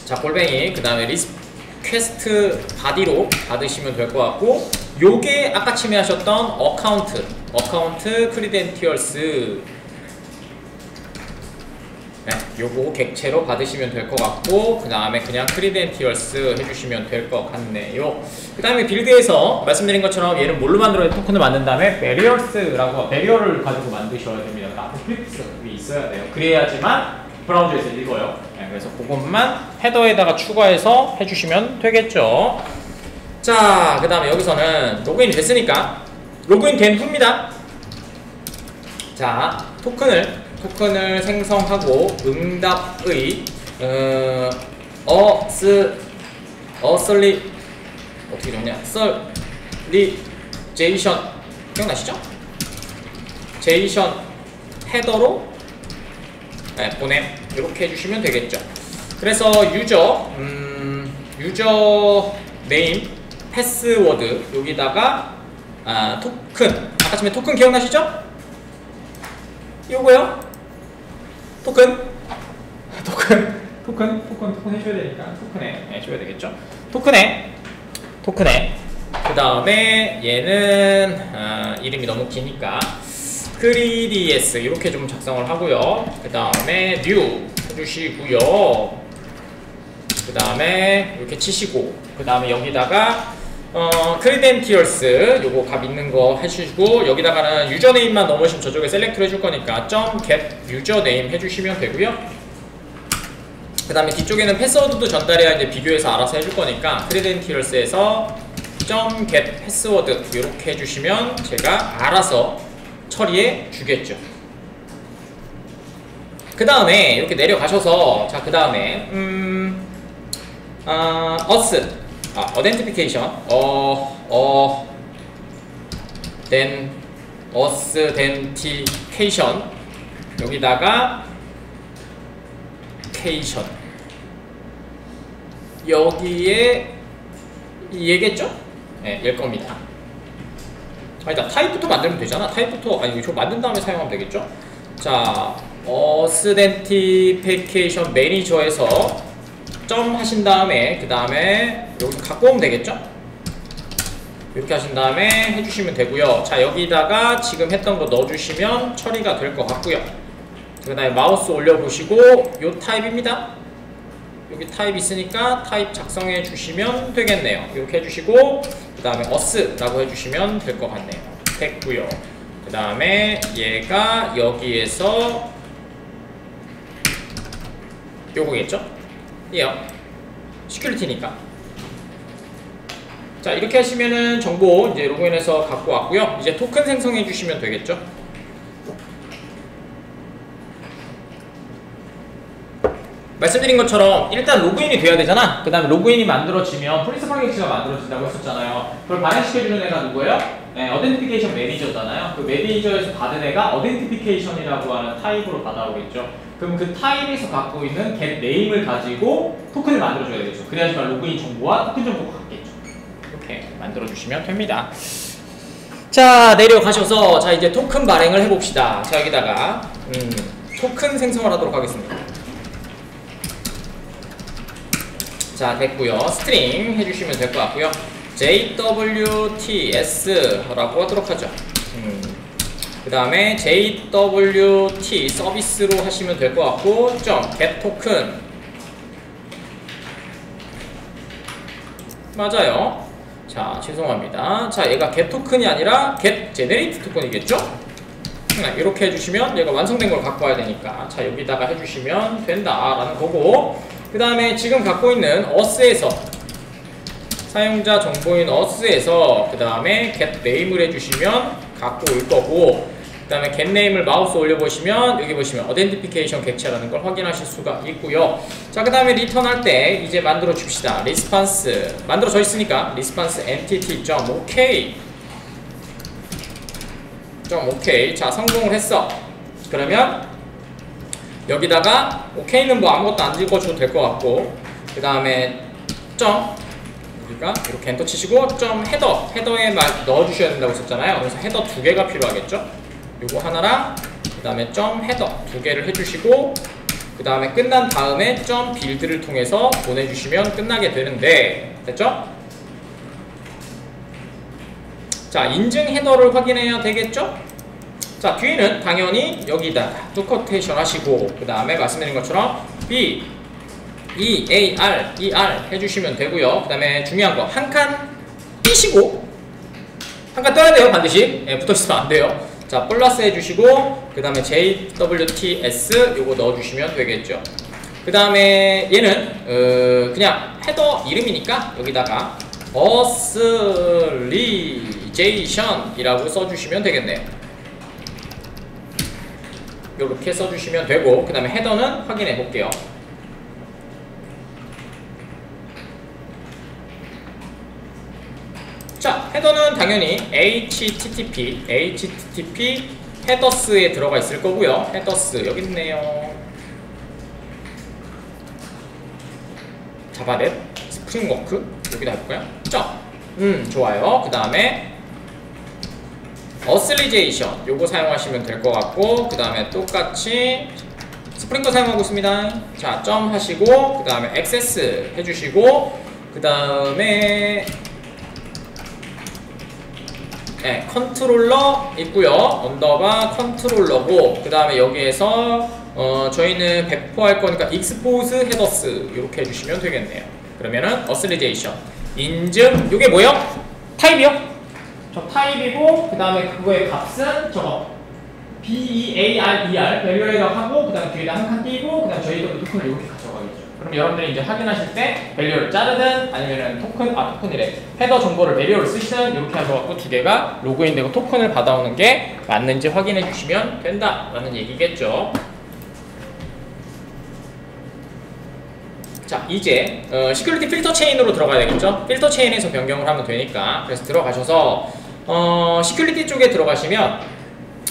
자, 골뱅이 그 다음에 리퀘스트 바디로 받으시면 될 것 같고, 요게 아까 침해하셨던 어카운트 크리덴티얼스, 네, 요거 객체로 받으시면 될 것 같고, 그 다음에 그냥 크리덴티얼스 해주시면 될 것 같네요. 그 다음에 빌드에서 말씀드린 것처럼 얘를 뭘로 만들어야 토큰을 만든 다음에 베리어를 가지고 만드셔야 됩니다. 앞에 프리픽스가 있어야 돼요. 그래야지만 브라우저에서 읽어요. 네, 그래서 그것만 헤더에다가 추가해서 해주시면 되겠죠. 자, 그 다음에 여기서는 로그인이 됐으니까 로그인 된 후입니다. 자, 토큰을 생성하고 응답의 어떻게 적냐? 설리제이션 기억나시죠? 제이션 헤더로 보냄 이렇게 해주시면 되겠죠. 그래서 유저 네임 패스워드 여기다가 토큰 아까 전에 토큰 기억나시죠? 요거요. 토큰 해줘야 되니까 토큰에 해줘야 되겠죠. 토큰에 그 다음에 얘는 이름이 너무 기니까 크리디에스 이렇게 좀 작성을 하고요. 그 다음에 new 해주시고요. 그 다음에 이렇게 치시고, 그 다음에 여기다가 크리덴티얼스 요거 값 있는 거 해주시고, 여기다가는 유저네임만 넣으시면 저쪽에 셀렉트를 해줄 거니까 .get 유저네임 해주시면 되고요. 그 다음에 뒤쪽에는 패스워드도 전달해야 이제 비교해서 알아서 해줄 거니까 크리덴티얼스에서 .get 패스워드 이렇게 해주시면 제가 알아서 처리해 주겠죠. 그 다음에 이렇게 내려가셔서, 자, 그 다음에 어덴티피케이션 어스덴티케이션 여기다가 케이션 여기에 얘겠죠? 네, 얘일 겁니다. 아니다, 타입부터 만들면 되잖아. 타입부터 아니 이거 만든 다음에 사용하면 되겠죠? 자, 어스덴티피케이션 매니저에서 점 하신 다음에 그 다음에 여기서 갖고 오면 되겠죠? 이렇게 하신 다음에 해주시면 되고요. 자, 여기다가 지금 했던 거 넣어주시면 처리가 될 것 같고요. 그 다음에 마우스 올려보시고 요 타입입니다. 여기 타입 있으니까 타입 작성해 주시면 되겠네요. 이렇게 해주시고 그 다음에 us라고 해주시면 될 것 같네요. 됐고요. 그 다음에 얘가 여기에서 요거겠죠? 얘요. 시큐리티니까. 자, 이렇게 하시면은 정보 이제 로그인해서 갖고 왔고요. 이제 토큰 생성해 주시면 되겠죠? 말씀드린 것처럼 일단 로그인이 돼야 되잖아. 그 다음에 로그인이 만들어지면 프린시펄 객체가 만들어진다고 했었잖아요. 그걸 발행시켜주는 애가 누구예요? 네, 어덴티피케이션 매니저잖아요. 그 매니저에서 받은 애가 어덴티피케이션이라고 하는 타입으로 받아오겠죠. 그럼 그 타입에서 갖고 있는 get 네임을 가지고 토큰을 만들어줘야 되겠죠. 그래야지만 로그인 정보와 토큰 정보가 같겠죠. 이렇게 만들어주시면 됩니다. 자, 내려가셔서 자 이제 토큰 발행을 해봅시다. 자, 여기다가 토큰 생성을 하도록 하겠습니다. 자, 됐고요. 스트링 해주시면 될 것 같고요. JWTS라고 하도록 하죠. 그 다음에 JWT 서비스로 하시면 될 것 같고 get 토큰 맞아요. 자, 죄송합니다. 자, 얘가 get 토큰이 아니라 get generate 토큰이겠죠? 이렇게 해주시면 얘가 완성된 걸 갖고 와야 되니까 자, 여기다가 해주시면 된다라는 거고, 그 다음에 지금 갖고 있는 us에서 사용자 정보인 us에서 그 다음에 get name을 해주시면 갖고 올 거고, 그 다음에 get name을 마우스 올려보시면 여기 보시면 authentication 객체라는 걸 확인하실 수가 있고요. 자, 그 다음에 리턴 할 때 이제 만들어 줍시다. response 만들어져 있으니까 response entity.ok 오케이. 자, 성공을 했어. 그러면 여기다가 OK는 뭐 아무것도 안 읽어줘도 될 것 같고, 그 다음에 우리가 이렇게 엔터 치시고 헤더에 넣어주셔야 된다고 했었잖아요. 그래서 헤더 2개가 필요하겠죠. 요거 하나랑 그 다음에 헤더 2개를 해주시고, 그 다음에 끝난 다음에 빌드를 통해서 보내주시면 끝나게 되는데, 됐죠? 자, 인증 헤더를 확인해야 되겠죠? 자, 뒤에는 당연히 여기다가 뚜커테이션 하시고, 그 다음에 말씀드린 것처럼 B, E, A, R, E, R 해주시면 되고요. 그 다음에 중요한 거, 한 칸 띄시고, 한 칸 떠야 돼요, 반드시. 예, 붙어있으면 안 돼요. 자, 플러스 해주시고, 그 다음에 JWTS 요거 넣어주시면 되겠죠. 그 다음에 얘는 그냥 헤더 이름이니까 여기다가 authorization이라고 써주시면 되겠네요. 이렇게 써주시면 되고, 그 다음에 헤더는 확인해 볼게요. 자, 헤더는 당연히 HTTP 헤더스에 들어가 있을 거고요. 헤더스 여기 있네요. 자바넷 스프링워크 여기다 해볼까요? 좋아요. 그 다음에 어슬리제이션 요거 사용하시면 될 것 같고, 그 다음에 똑같이 스프링거 사용하고 있습니다. 자, 하시고, 그 다음에 액세스 해주시고, 그 다음에 네, 컨트롤러 있고요. 언더바 컨트롤러고, 그 다음에 여기에서 저희는 배포할 거니까 expose headers 이렇게 해주시면 되겠네요. 그러면은 어슬리제이션 인증 요게 뭐요? 타입이요? 저 타입이고, 그 다음에 그거의 값은 저거 BEARER 밸류에다 하고, 그 다음에 뒤에다 한 칸 띄고, 그 다음에 저희도 토큰을 이렇게 가져가겠죠. 그럼 여러분들이 이제 확인하실 때 밸류를 자르든 아니면은 토큰이래 헤더 정보를 밸류를 쓰시든 이렇게 하셔갖고 두 개가 로그인되고 토큰을 받아오는 게 맞는지 확인해 주시면 된다라는 얘기겠죠. 자, 이제 시큐리티 필터 체인으로 들어가야 되겠죠. 필터 체인에서 변경을 하면 되니까, 그래서 들어가셔서 시큐리티 쪽에 들어가시면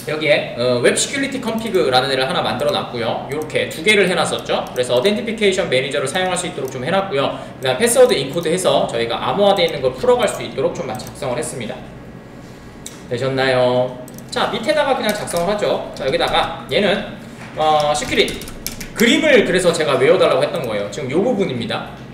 여기에 웹 시큐리티 컴피그라는 애를 하나 만들어 놨고요. 이렇게 2개를 해놨었죠. 그래서 어덴티피케이션 매니저를 사용할 수 있도록 좀 해놨고요. 그 다음 패스워드 인코드 해서 저희가 암호화되어 있는 걸 풀어갈 수 있도록 좀 작성을 했습니다. 되셨나요? 자, 밑에다가 그냥 작성을 하죠. 자, 여기다가 얘는 시큐리티 그림을 그래서 제가 외워달라고 했던 거예요. 지금 요 부분입니다.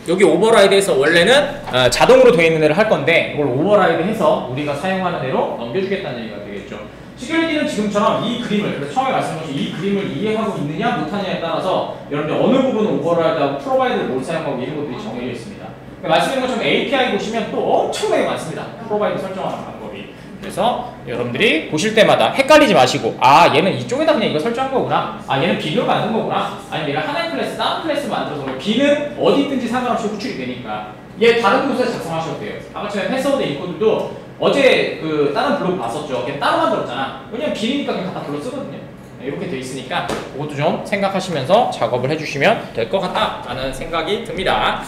여기 오버라이드해서 원래는 자동으로 되어 있는 애를 할 건데, 이걸 오버라이드 해서 우리가 사용하는 애로 넘겨주겠다는 얘기가 되겠죠. 시큐리티는 지금처럼 이 그림을, 그래서 처음에 말씀드린 이 그림을 이해하고 있느냐 못하느냐에 따라서 여러분들 어느 부분은 오버라이드하고 프로바이드를 못 사용하고 이런 것들이 정해져 있습니다. 그러니까 말씀드린 것처럼 API 보시면 또 엄청나게 많습니다. 프로바이드 설정하는 방법이. 그래서 여러분들이 보실 때마다 헷갈리지 마시고, 아 얘는 이쪽에다 그냥 이거 설정한 거구나, 아 얘는 B로 만든 거구나, 아니면 내가 하나의 클래스 다른 클래스 만들어서 B는 어디 있든지 상관없이 호출이 되니까 얘 다른 도서에 작성하셔도 돼요. 아까 전에 패스워드 인코드도 어제 그 다른 블로그 봤었죠. 걔 따로 만들었잖아. 왜냐면 B니까 그냥 갖다 불러 쓰거든요. 이렇게 돼 있으니까 그것도 좀 생각하시면서 작업을 해주시면 될 것 같다라는 생각이 듭니다.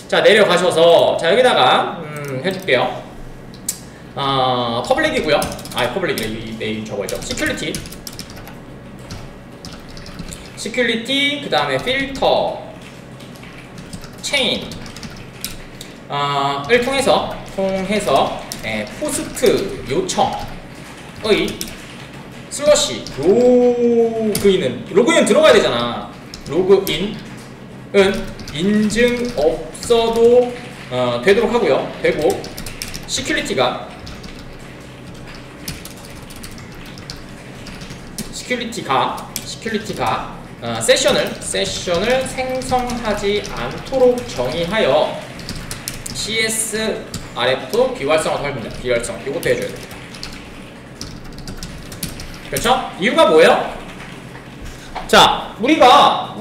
자, 내려가셔서 자 여기다가 해줄게요. 퍼블릭이고요. 퍼블릭이래. 이 저거죠. 시큐리티, 그 다음에 필터, 체인, 을 통해서 포스트 요청의 슬러시 로그인은 들어가야 되잖아. 로그인은 인증 없어도 되도록 하고요. 되고 시큐리티가 세션을 생성하지 않도록 정의하여 CSRF 비활성화 활동입니다. 비활성 이것도 해줘야 됩니다. 그렇죠? 이유가 뭐예요? 자, 우리가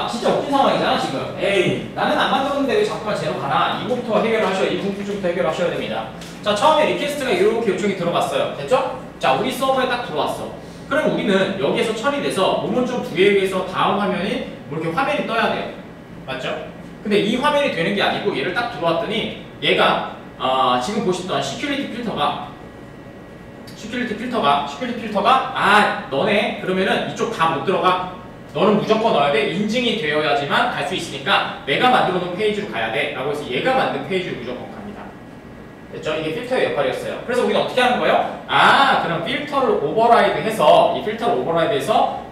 진짜 웃긴 상황이잖아 지금. 에이, 나는 안 만들었는데 왜 자꾸만 제로 가나? 이거부터 해결하셔야, 이 부분부터 해결하셔야 됩니다. 자, 처음에 리퀘스트가 이렇게 요청이 들어갔어요. 됐죠? 자, 우리 서버에 딱 들어왔어. 그럼 우리는 여기에서 처리돼서 모먼점 2개에 의해서 다음 화면이 뭐 이렇게 화면이 떠야 돼요. 맞죠? 근데 이 화면이 되는 게 아니고 얘를 딱 들어왔더니 얘가 지금 보시던 시큐리티 필터가 너네 그러면은 이쪽 다 못 들어가. 너는 무조건 넣어야 돼. 인증이 되어야지만 갈 수 있으니까 내가 만들어 놓은 페이지로 가야 돼. 라고 해서 얘가 만든 페이지로 무조건 갑니다. 됐죠? 이게 필터의 역할이었어요. 그래서 우리는 어떻게 하는 거예요? 그럼 필터를 오버라이드해서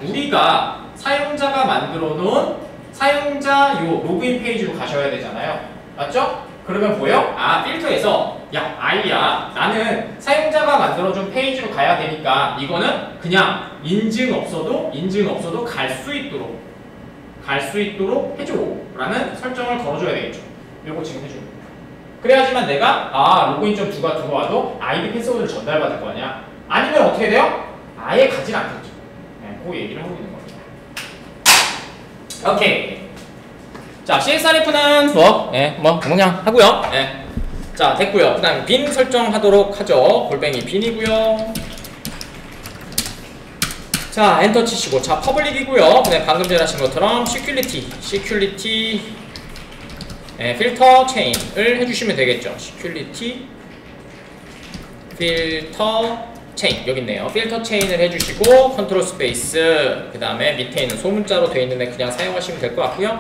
우리가 사용자가 만들어 놓은 사용자 로그인 페이지로 가셔야 되잖아요. 맞죠? 그러면 뭐예요? 필터에서 아이야, 나는 사용자가 만들어준 페이지로 가야 되니까 이거는 그냥 인증 없어도 갈 수 있도록 해줘 라는 설정을 걸어줘야 되겠죠. 이거 지금 해줘. 그래야지만 내가 로그인.2가 들어와도 아이디 패스워드를 전달받을 거 아니야. 아니면 어떻게 돼요? 아예 가진 않겠죠. 그 얘기를 하고 있는 겁니다. 오케이. 자, CSRF는 그냥 하고요. 자, 됐고요. 그 다음에 빈 설정하도록 하죠. 골뱅이 빈이고요. 자, 엔터 치시고, 자, 퍼블릭이고요. 그다음에 방금 전에 하신 것처럼 시큐리티 필터 체인을 해주시면 되겠죠. 시큐리티 필터 체인 여기 있네요. 필터 체인을 해주시고 컨트롤 스페이스, 그 다음에 밑에 있는 소문자로 되어 있는데 그냥 사용하시면 될 것 같고요.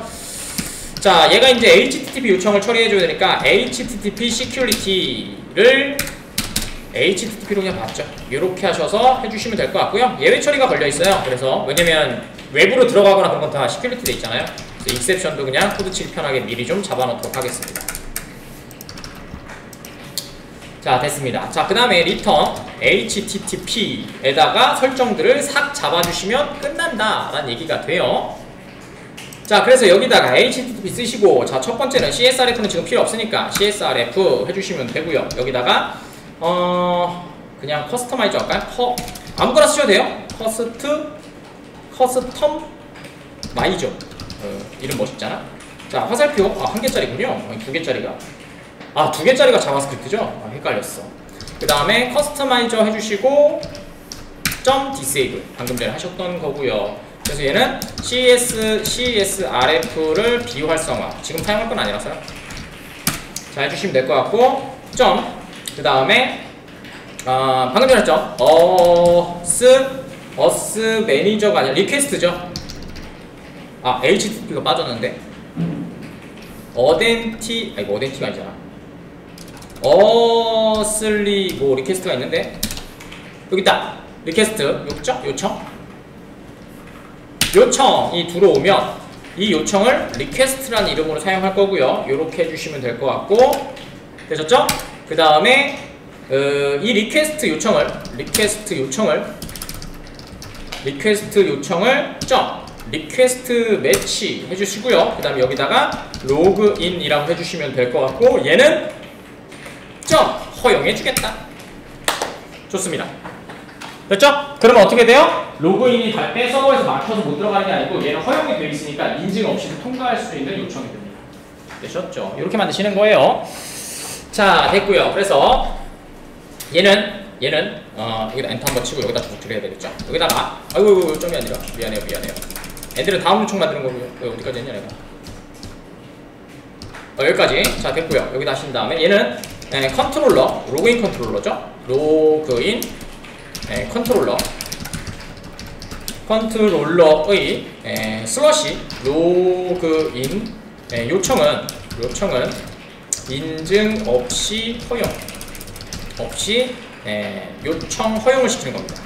자, 얘가 이제 HTTP 요청을 처리해줘야 되니까 HTTP 시큐리티를 HTTP로 그냥 받죠. 이렇게 하셔서 해주시면 될 것 같고요. 예외 처리가 걸려 있어요. 그래서 왜냐면 외부로 들어가거나 그런 건 다 시큐리티 돼 있잖아요. 그래서 익셉션도 그냥 코드 치기 편하게 미리 좀 잡아놓도록 하겠습니다. 자, 됐습니다. 자, 그 다음에 return HTTP에다가 설정들을 싹 잡아주시면 끝난다 라는 얘기가 돼요. 자, 그래서 여기다가 HTTP 쓰시고, 자, 첫 번째는 CSRF는 지금 필요 없으니까 CSRF 해주시면 되고요. 여기다가 그냥 커스터마이저 할까요? 아무거나 쓰셔도 돼요. 커스텀 마이저. 이름 멋있잖아. 자, 화살표 한 개짜리군요. 두 개짜리가. 두 개짜리가 자바스크립트죠? 헷갈렸어. 그 다음에 커스터마이저 해주시고 .disable 방금 전에 하셨던 거고요. 그래서 얘는 CSRF를 비활성화, 지금 사용할 건 아니라서요. 자, 해주시면 될 것 같고, 그 다음에 방금 전에 했죠? 어스 매니저가 아니라 리퀘스트죠. HTTP가 빠졌는데 이거 어덴티가 아니잖아. 어슬리 리퀘스트가 있는데 여기 있다. 리퀘스트 요청이 들어오면 이 요청을 리퀘스트라는 이름으로 사용할 거고요. 이렇게 해주시면 될 것 같고, 되셨죠? 그 다음에 이 리퀘스트 요청을 점 리퀘스트 매치 해주시고요. 그 다음에 여기다가 로그인이라고 해주시면 될 것 같고, 얘는 점 허용해주겠다. 좋습니다. 됐죠? 그러면 어떻게 돼요? 로그인이 갈 때 서버에서 막혀서 못 들어가는 게 아니고 얘는 허용이 되어 있으니까 인증 없이도 통과할 수 있는 요청이 됩니다. 되셨죠? 이렇게 만드시는 거예요. 자, 됐고요. 그래서 얘는 여기다 엔터 한번 치고 여기다 쭉 드려야 되겠죠? 여기다가 아이고 점이 아니라 미안해요. 애들은 다음 요청 만드는 거고요. 어디까지 했냐 내가. 여기까지. 자, 됐고요. 여기다 하신 다음에 얘는 컨트롤러, 로그인 컨트롤러죠? 로그인 컨트롤러의 슬러시 로그인 요청은 인증 없이 허용 없이 요청 허용을 시키는 겁니다.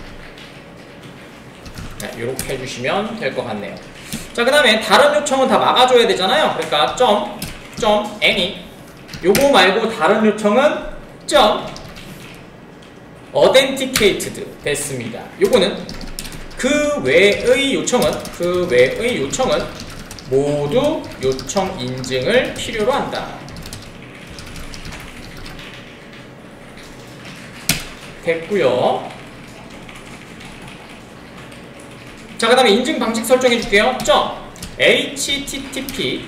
이렇게 해주시면 될 것 같네요. 자, 그 다음에 다른 요청은 다 막아줘야 되잖아요. 그러니까 any 요거 말고 다른 요청은 authenticated 됐습니다. 요거는 그 외의 요청은 모두 요청 인증을 필요로 한다. 됐고요. 자, 그 다음에 인증 방식 설정해 줄게요. HTTP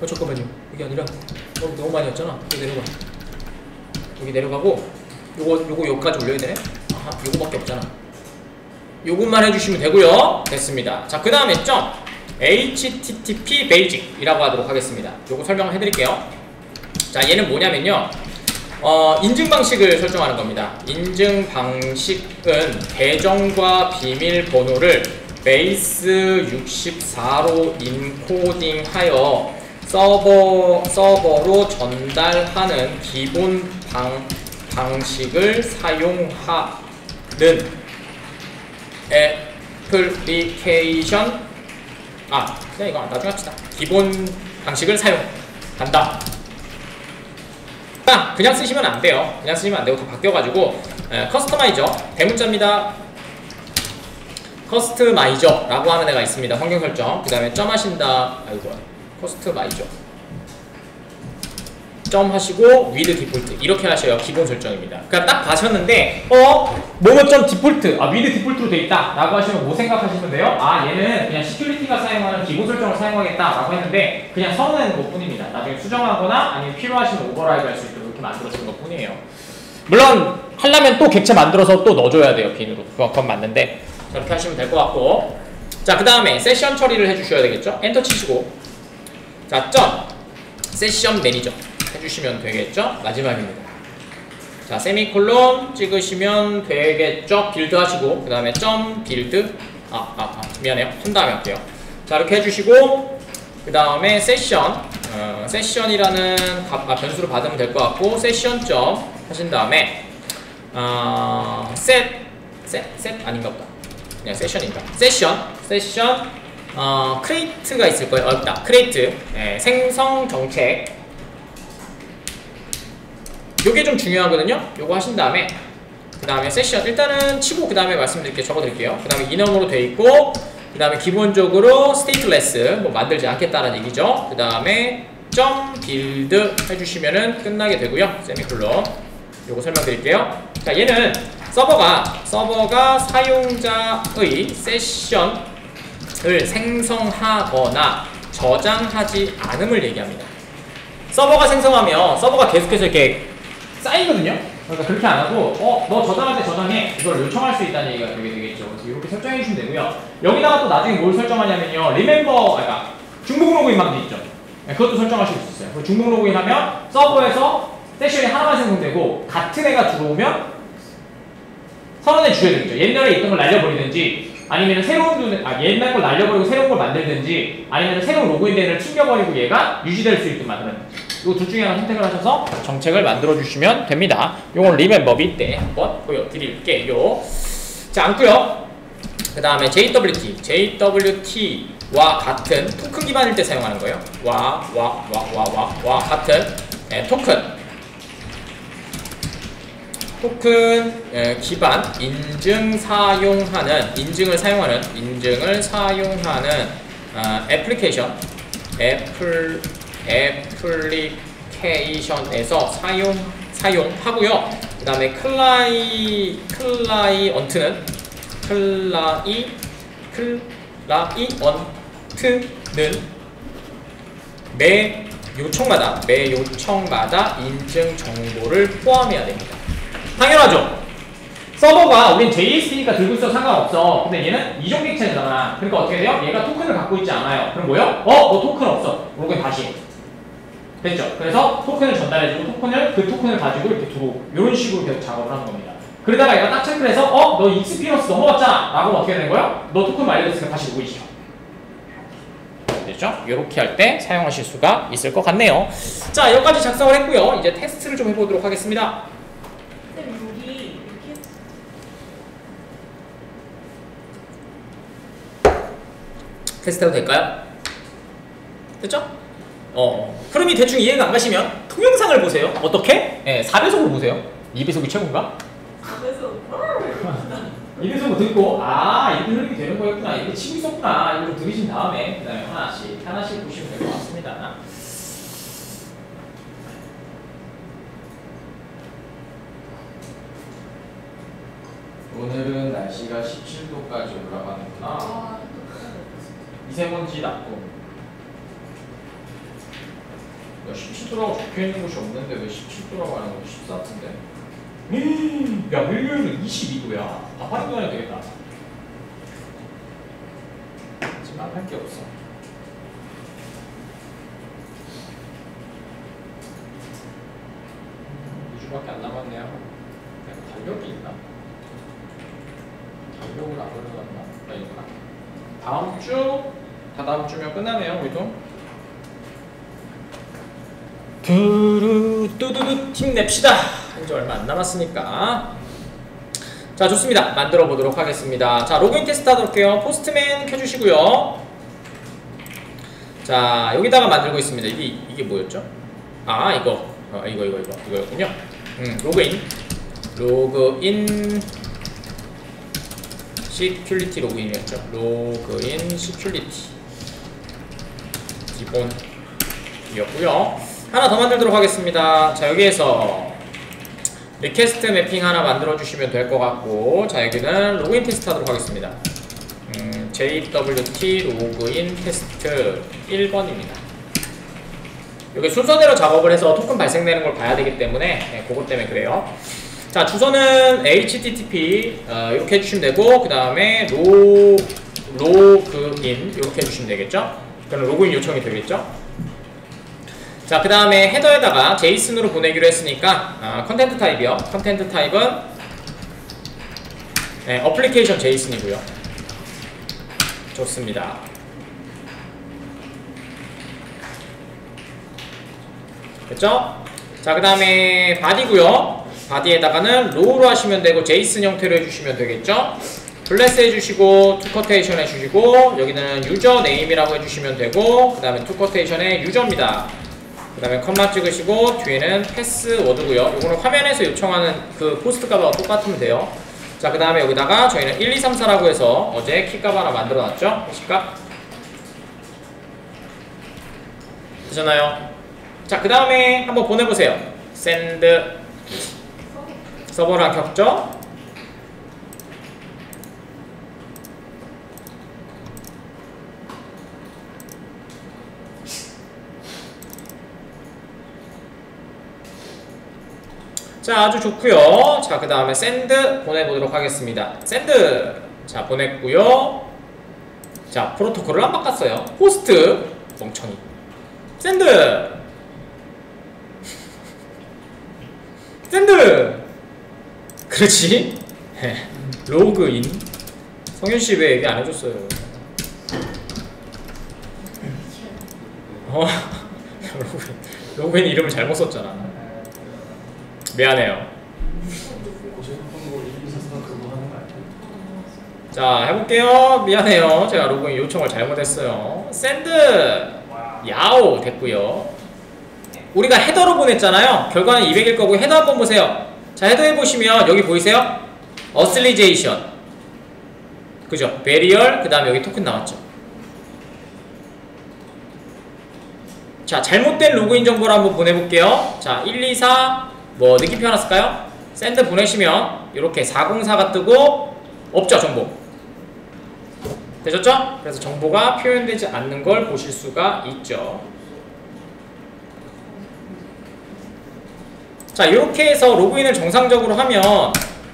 잠깐만요. 이게 아니라 너무 많이 왔잖아. 여기 내려가고 요거 여기까지 올려야 되네. 아하, 요거밖에 없잖아. 요것만 해주시면 되고요. 됐습니다. 자, 그 다음에 HTTP basic이라고 하도록 하겠습니다. 요거 설명을 해드릴게요. 자, 얘는 뭐냐면요. 인증 방식을 설정하는 겁니다. 인증 방식은 계정과 비밀번호를 베이스 64로 인코딩하여 서버로 전달하는 기본 방식을 사용하는 애플리케이션. 그냥 이거 나중에 합시다. 기본 방식을 사용한다. 그냥 쓰시면 안 돼요. 그냥 쓰시면 안 되고 다 바뀌어가지고 커스터마이저 대문자입니다. 커스터마이저라고 하는 애가 있습니다. 환경 설정. 그 다음에 점 하신다. 커스터마이저. 점 하시고 with 디폴트 이렇게 하셔요. 기본 설정입니다. 그러니까 딱 가셨는데 뭐뭐 디폴트 with 디폴트로 돼 있다 라고 하시면 뭐 생각하시면 돼요? 얘는 그냥 시큐리티가 사용하는 기본 설정을 사용하겠다 라고 했는데 그냥 선언하는 것 뿐입니다. 나중에 수정하거나 아니면 필요하시면 오버라이드 할 수 있도록 이렇게 만들어주는 것 뿐이에요. 물론 하려면 또 객체 만들어서 또 넣어줘야 돼요. 빈으로. 그건 맞는데 이렇게 하시면 될 것 같고, 자, 그 다음에 세션 처리를 해주셔야 되겠죠? 엔터 치시고, 자, 세션 매니저 해주시면 되겠죠? 마지막입니다. 자, 세미콜론 찍으시면 되겠죠? 빌드 하시고, 그 다음에 빌드. 미안해요. 한 다음에 할게요. 자, 이렇게 해주시고, 그 다음에 세션이라는 변수로 받으면 될 것 같고, 세션 하신 다음에, 셋 아닌가 보다. 그냥 세션인가? 세션, 크레이트가 있을 거예요. 있다. 크레이트. 생성 정책. 요게 좀 중요하거든요. 요거 하신 다음에 그 다음에 세션 일단은 치고 그 다음에 말씀드릴게요. 적어드릴게요. 그 다음에 인원으로 돼 있고, 그 다음에 기본적으로 stateless 뭐 만들지 않겠다는 얘기죠. 그 다음에 build 해주시면은 끝나게 되고요. 세미콜론. 요거 설명드릴게요. 자, 얘는 서버가 사용자의 세션을 생성하거나 저장하지 않음을 얘기합니다. 서버가 생성하면 서버가 계속해서 이렇게 쌓이거든요. 그러니까 그렇게 안 하고 너 저장할 때 저장해. 이걸 요청할 수 있다는 얘기가 되겠죠. 그래서 이렇게 설정해 주시면 되고요. 여기다가 또 나중에 뭘 설정하냐면요. remember, 중복 로그인만 돼 있죠. 그것도 설정하실 수 있어요. 중복 로그인하면 서버에서 세션이 하나만 생성되고 같은 애가 들어오면 선언해 주셔야 되겠죠. 옛날에 있던 걸 날려버리든지 아니면 옛날 걸 날려버리고 새로운 걸 만들든지 아니면 새로운 로그인된 애를 튕겨버리고 얘가 유지될 수 있게 만드는, 이 둘 중에 하나 선택을 하셔서 정책을 만들어 주시면 됩니다. 요건 리멤버 밑에 한번 보여드릴게요. 자, 앉고요. 그 그 다음에 JWT와 같은 토큰 기반일 때 사용하는 거예요. 같은 토큰 기반 인증을 사용하는 애플리케이션에서 사용하고요. 그 다음에 클라이언트는 매 요청마다 인증 정보를 포함해야 됩니다. 당연하죠. 서버가 우린 JSP니까 들고 있어도 상관없어. 근데 얘는 이종 객체잖아. 그러니까 어떻게 돼요? 얘가 토큰을 갖고 있지 않아요. 그럼 뭐요? 너 토큰 없어. 로그인 다시 해. 됐죠? 그래서 토큰을 전달해주고 그 토큰을 가지고 이렇게 두고 이런 식으로 계속 작업을 하는 겁니다. 그러다가 얘가 딱 체크를 해서 너 익스피리언스 넘어갔잖아 라고 어떻게 되는 거예요? 너 토큰 완료됐으니까 다시 로그인 시켜. 됐죠? 이렇게 할 때 사용하실 수가 있을 것 같네요. 자, 여기까지 작성을 했고요. 이제 테스트를 좀 해보도록 하겠습니다. 테스트해도 될까요? 됐죠? 흐름이 대충 이해가 안 가시면 동영상을 보세요. 어떻게? 4배속으로 보세요. 2배속이 최고인가? 4배속 2배속으로 듣고 이렇게 흐름이 되는 거였구나. 이게 치고 있었구나. 이걸 들으신 다음에 그 다음에 하나씩 보시면 될 것 같습니다. 오늘은 날씨가 17도까지 올라가는구나. 미세먼지 나쁨. 17도라고 적혀있는 곳이 없는데 왜 17도라고 하는 거지? 14도인데? 야, 일요일은 22도야. 반팔 입고 다녀야 되겠다. 하지만 할 게 없어. 2주밖에 안 남았네요. 달력이 있나? 달력을 안 올려놨나? 이거나. 다음 주면 끝나네요, 우리도. 뚜두두 힘냅시다. 이제 얼마 안 남았으니까. 자, 좋습니다. 만들어 보도록 하겠습니다. 자, 로그인 테스트 하도록 할게요. 포스트맨 켜주시고요. 자, 여기다가 만들고 있습니다. 이게 뭐였죠? 이거였군요. 로그인 시큐리티 로그인이었죠. 로그인 시큐리티 기본이었고요. 하나 더 만들도록 하겠습니다. 자, 여기에서 리퀘스트 매핑 하나 만들어 주시면 될 것 같고, 자, 여기는 로그인 테스트 하도록 하겠습니다. JWT 로그인 테스트 1번입니다. 여기 순서대로 작업을 해서 토큰 발생되는 걸 봐야 되기 때문에 그것 때문에 그래요. 자, 주소는 http 이렇게 해주시면 되고, 그 다음에 로그인 이렇게 해주시면 되겠죠. 그럼 로그인 요청이 되겠죠. 자, 그 다음에 헤더에다가 제이슨으로 보내기로 했으니까 컨텐트 타입이요. 컨텐트 타입은 어플리케이션 제이슨이고요. 좋습니다. 됐죠? 자, 그 다음에 바디고요. 바디에다가는 로우로 하시면 되고 제이슨 형태로 해주시면 되겠죠. 블레스 해주시고 투커테이션 해주시고, 여기는 유저 네임이라고 해주시면 되고, 그 다음에 투커테이션의 유저입니다. 그 다음에 컴마 찍으시고 뒤에는 패스워드고요. 이거는 화면에서 요청하는 그 포스트 값하고 똑같으면 돼요. 자, 그 다음에 여기다가 저희는 1, 2, 3, 4라고 해서 어제 키값 하나 만들어 놨죠. 키값 되셨나요? 자, 그 다음에 한번 보내보세요. send 서버랑 겹죠. 자, 아주 좋고요. 자, 그 다음에 send 보내보도록 하겠습니다. send 자, 보냈고요. 자, 프로토콜을 안 바꿨어요. 포스트 멍청이 send 그렇지. 로그인 성윤씨 왜 얘기 안 해줬어요? 로그인 이름을 잘못 썼잖아. 미안해요. 자, 해볼게요. 미안해요. 제가 로그인 요청을 잘못했어요. 샌드 야오 됐고요. 우리가 헤더로 보냈잖아요. 결과는 200일 거고 헤더 한번 보세요. 자, 헤더 해보시면 여기 보이세요? 어슬리제이션, 그죠? 베리얼, 그 다음에 여기 토큰 나왔죠. 자, 잘못된 로그인 정보를 한번 보내볼게요. 자, 124 뭐 느낌표 하나 쓸까요? 샌드 보내시면 이렇게 404가 뜨고 없죠, 정보. 되셨죠? 그래서 정보가 표현되지 않는 걸 보실 수가 있죠. 자, 이렇게 해서 로그인을 정상적으로 하면,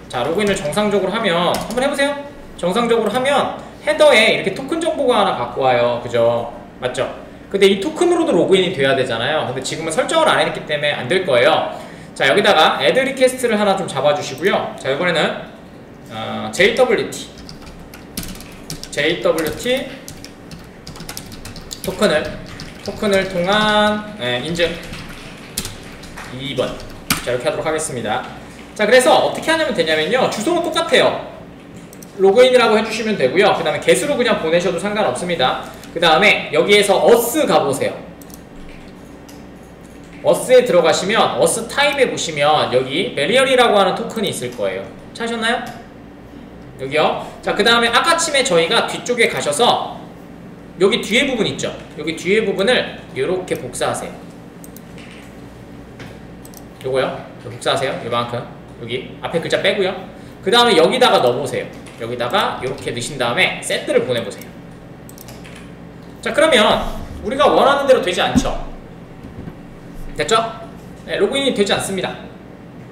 자, 로그인을 정상적으로 하면 한번 해보세요. 정상적으로 하면 헤더에 이렇게 토큰 정보가 하나 갖고 와요. 그죠? 맞죠? 근데 이 토큰으로도 로그인이 돼야 되잖아요. 근데 지금은 설정을 안 했기 때문에 안 될 거예요. 자, 여기다가 add request를 하나 좀 잡아주시고요. 자, 이번에는 JWT 토큰을 통한 인증 2번. 자, 이렇게 하도록 하겠습니다. 자, 그래서 어떻게 하면 되냐면요, 주소는 똑같아요. 로그인이라고 해주시면 되고요. 그 다음에 get으로 그냥 보내셔도 상관없습니다. 그 다음에 여기에서 us 가보세요. us에 들어가시면 us 타입에 보시면 여기 베리얼이라고 하는 토큰이 있을 거예요. 찾으셨나요? 여기요. 자, 그 다음에 아까침에 저희가 뒤쪽에 가셔서 여기 뒤에 부분 있죠? 여기 뒤에 부분을 이렇게 복사하세요. 요거요. 복사하세요. 요만큼. 여기 앞에 글자 빼고요. 그 다음에 여기다가 넣어보세요. 여기다가 이렇게 넣으신 다음에 셋들을 보내보세요. 자, 그러면 우리가 원하는 대로 되지 않죠? 됐죠? 네, 로그인이 되지 않습니다.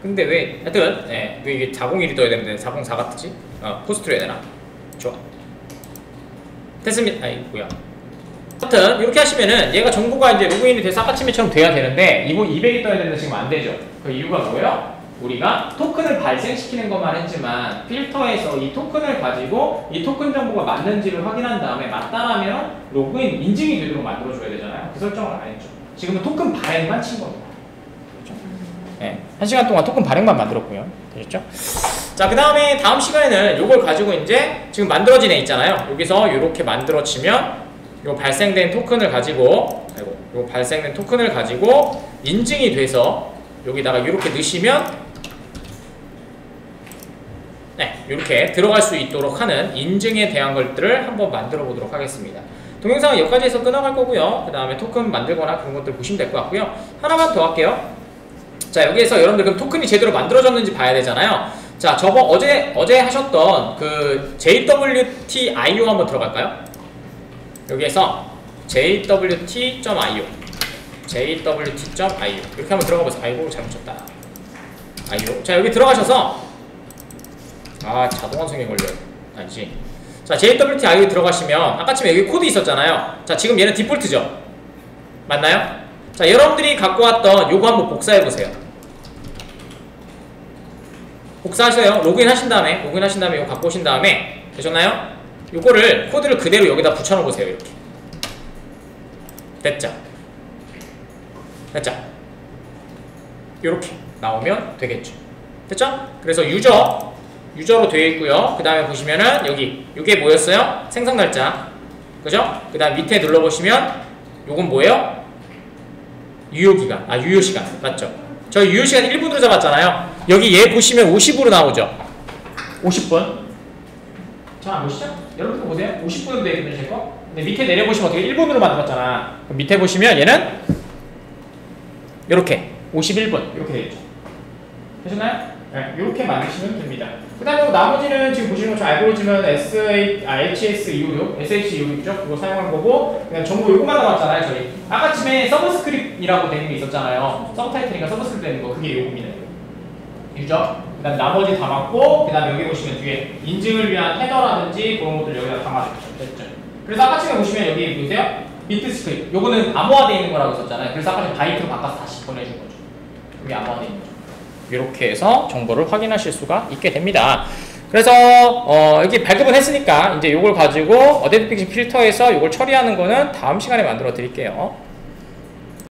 근데 왜 하여튼 왜 이게 401이 떠야 되는데 404가 뜨지? 포스트로 해야 되나? 좋아. 됐습니다. 아이 뭐야. 하여튼 이렇게 하시면은 얘가 정보가 이제 로그인이 돼서 아까침에처럼 돼야 되는데 이거 200이 떠야 되는데 지금 안 되죠. 그 이유가 뭐예요? 우리가 토큰을 발생시키는 것만 했지만 필터에서 이 토큰을 가지고 이 토큰 정보가 맞는지를 확인한 다음에 맞다라면 로그인 인증이 되도록 만들어줘야 되잖아요. 그 설정을 안 했죠. 지금은 토큰 발행만 친 겁니다. 그렇죠? 네, 1시간 동안 토큰 발행만 만들었고요. 되셨죠? 자, 그 다음에 다음 시간에는 이걸 가지고 이제 지금 만들어진 애 있잖아요. 여기서 이렇게 만들어지면 요 발생된 토큰을 가지고 요 발생된 토큰을 가지고 인증이 돼서 여기다가 이렇게 넣으시면 네, 이렇게 들어갈 수 있도록 하는 인증에 대한 것들을 한번 만들어 보도록 하겠습니다. 동영상은 여기까지 해서 끊어갈 거고요. 그 다음에 토큰 만들거나 그런 것들 보시면 될 것 같고요. 하나만 더 할게요. 자, 여기에서 여러분들 그럼 토큰이 제대로 만들어졌는지 봐야 되잖아요. 자, 저번 어제 하셨던 그 JWT.io 한번 들어갈까요? 여기에서 jwt.io 이렇게 한번 들어가 보세요. 아이고 잘못 쳤다. io. 자, 여기 들어가셔서 자동 완성에 걸려요. 아니지. 자, jwt.io 들어가시면 아까쯤에 여기 코드 있었잖아요. 자, 지금 얘는 디폴트죠. 맞나요? 자, 여러분들이 갖고 왔던 요거 한번 복사해 보세요. 복사하셔요. 로그인 하신 다음에 이거 갖고 오신 다음에 되셨나요? 요거를 코드를 그대로 여기다 붙여 넣어 보세요. 이렇게. 됐죠? 이렇게 나오면 되겠죠. 됐죠? 그래서 유저로 되어 있고요. 그 다음에 보시면은 여기 이게 뭐였어요? 생성 날짜, 그죠? 그 다음 밑에 눌러보시면 요건 뭐예요? 유효기간, 유효시간 맞죠? 저희 유효시간 1분으로 잡았잖아요. 여기 얘 보시면 50으로 나오죠. 50분. 잘 안 보시죠? 여러분들 보세요. 50분으로 되어 있거든요, 제 거. 근데 밑에 내려보시면 어떻게 1분으로 만들었잖아. 그럼 밑에 보시면 얘는 이렇게 51분 이렇게 되겠죠. 되셨나요? 네, 이렇게 만드시면 됩니다. 그 다음에 나머지는 지금 보시는 것처럼 알고리즘은 SH256죠? 그거 사용한 거고, 그냥 정보 요것만 나왔잖아요, 저희. 아까쯤에 서브스크립이라고 되는 게 있었잖아요. 서브타이틀이니까 서브스크립 되는 거, 그게 요겁니다. 유저. 그 다음 나머지 다 맞고, 그 다음에 여기 보시면 뒤에 인증을 위한 헤더라든지 그런 것들 여기다 담아줬죠. 됐죠? 그래서 아까쯤에 보시면 여기 보세요. 비트 스크립트. 요거는 암호화되어 있는 거라고 했었잖아요. 그래서 아까 바이트로 바꿔서 다시 보내준 거죠. 여기 암호화되어 있는 거죠. 이렇게 해서 정보를 확인하실 수가 있게 됩니다. 그래서 여기 발급은 했으니까 이제 이걸 가지고 어댑티브 필터에서 이걸 처리하는 거는 다음 시간에 만들어 드릴게요.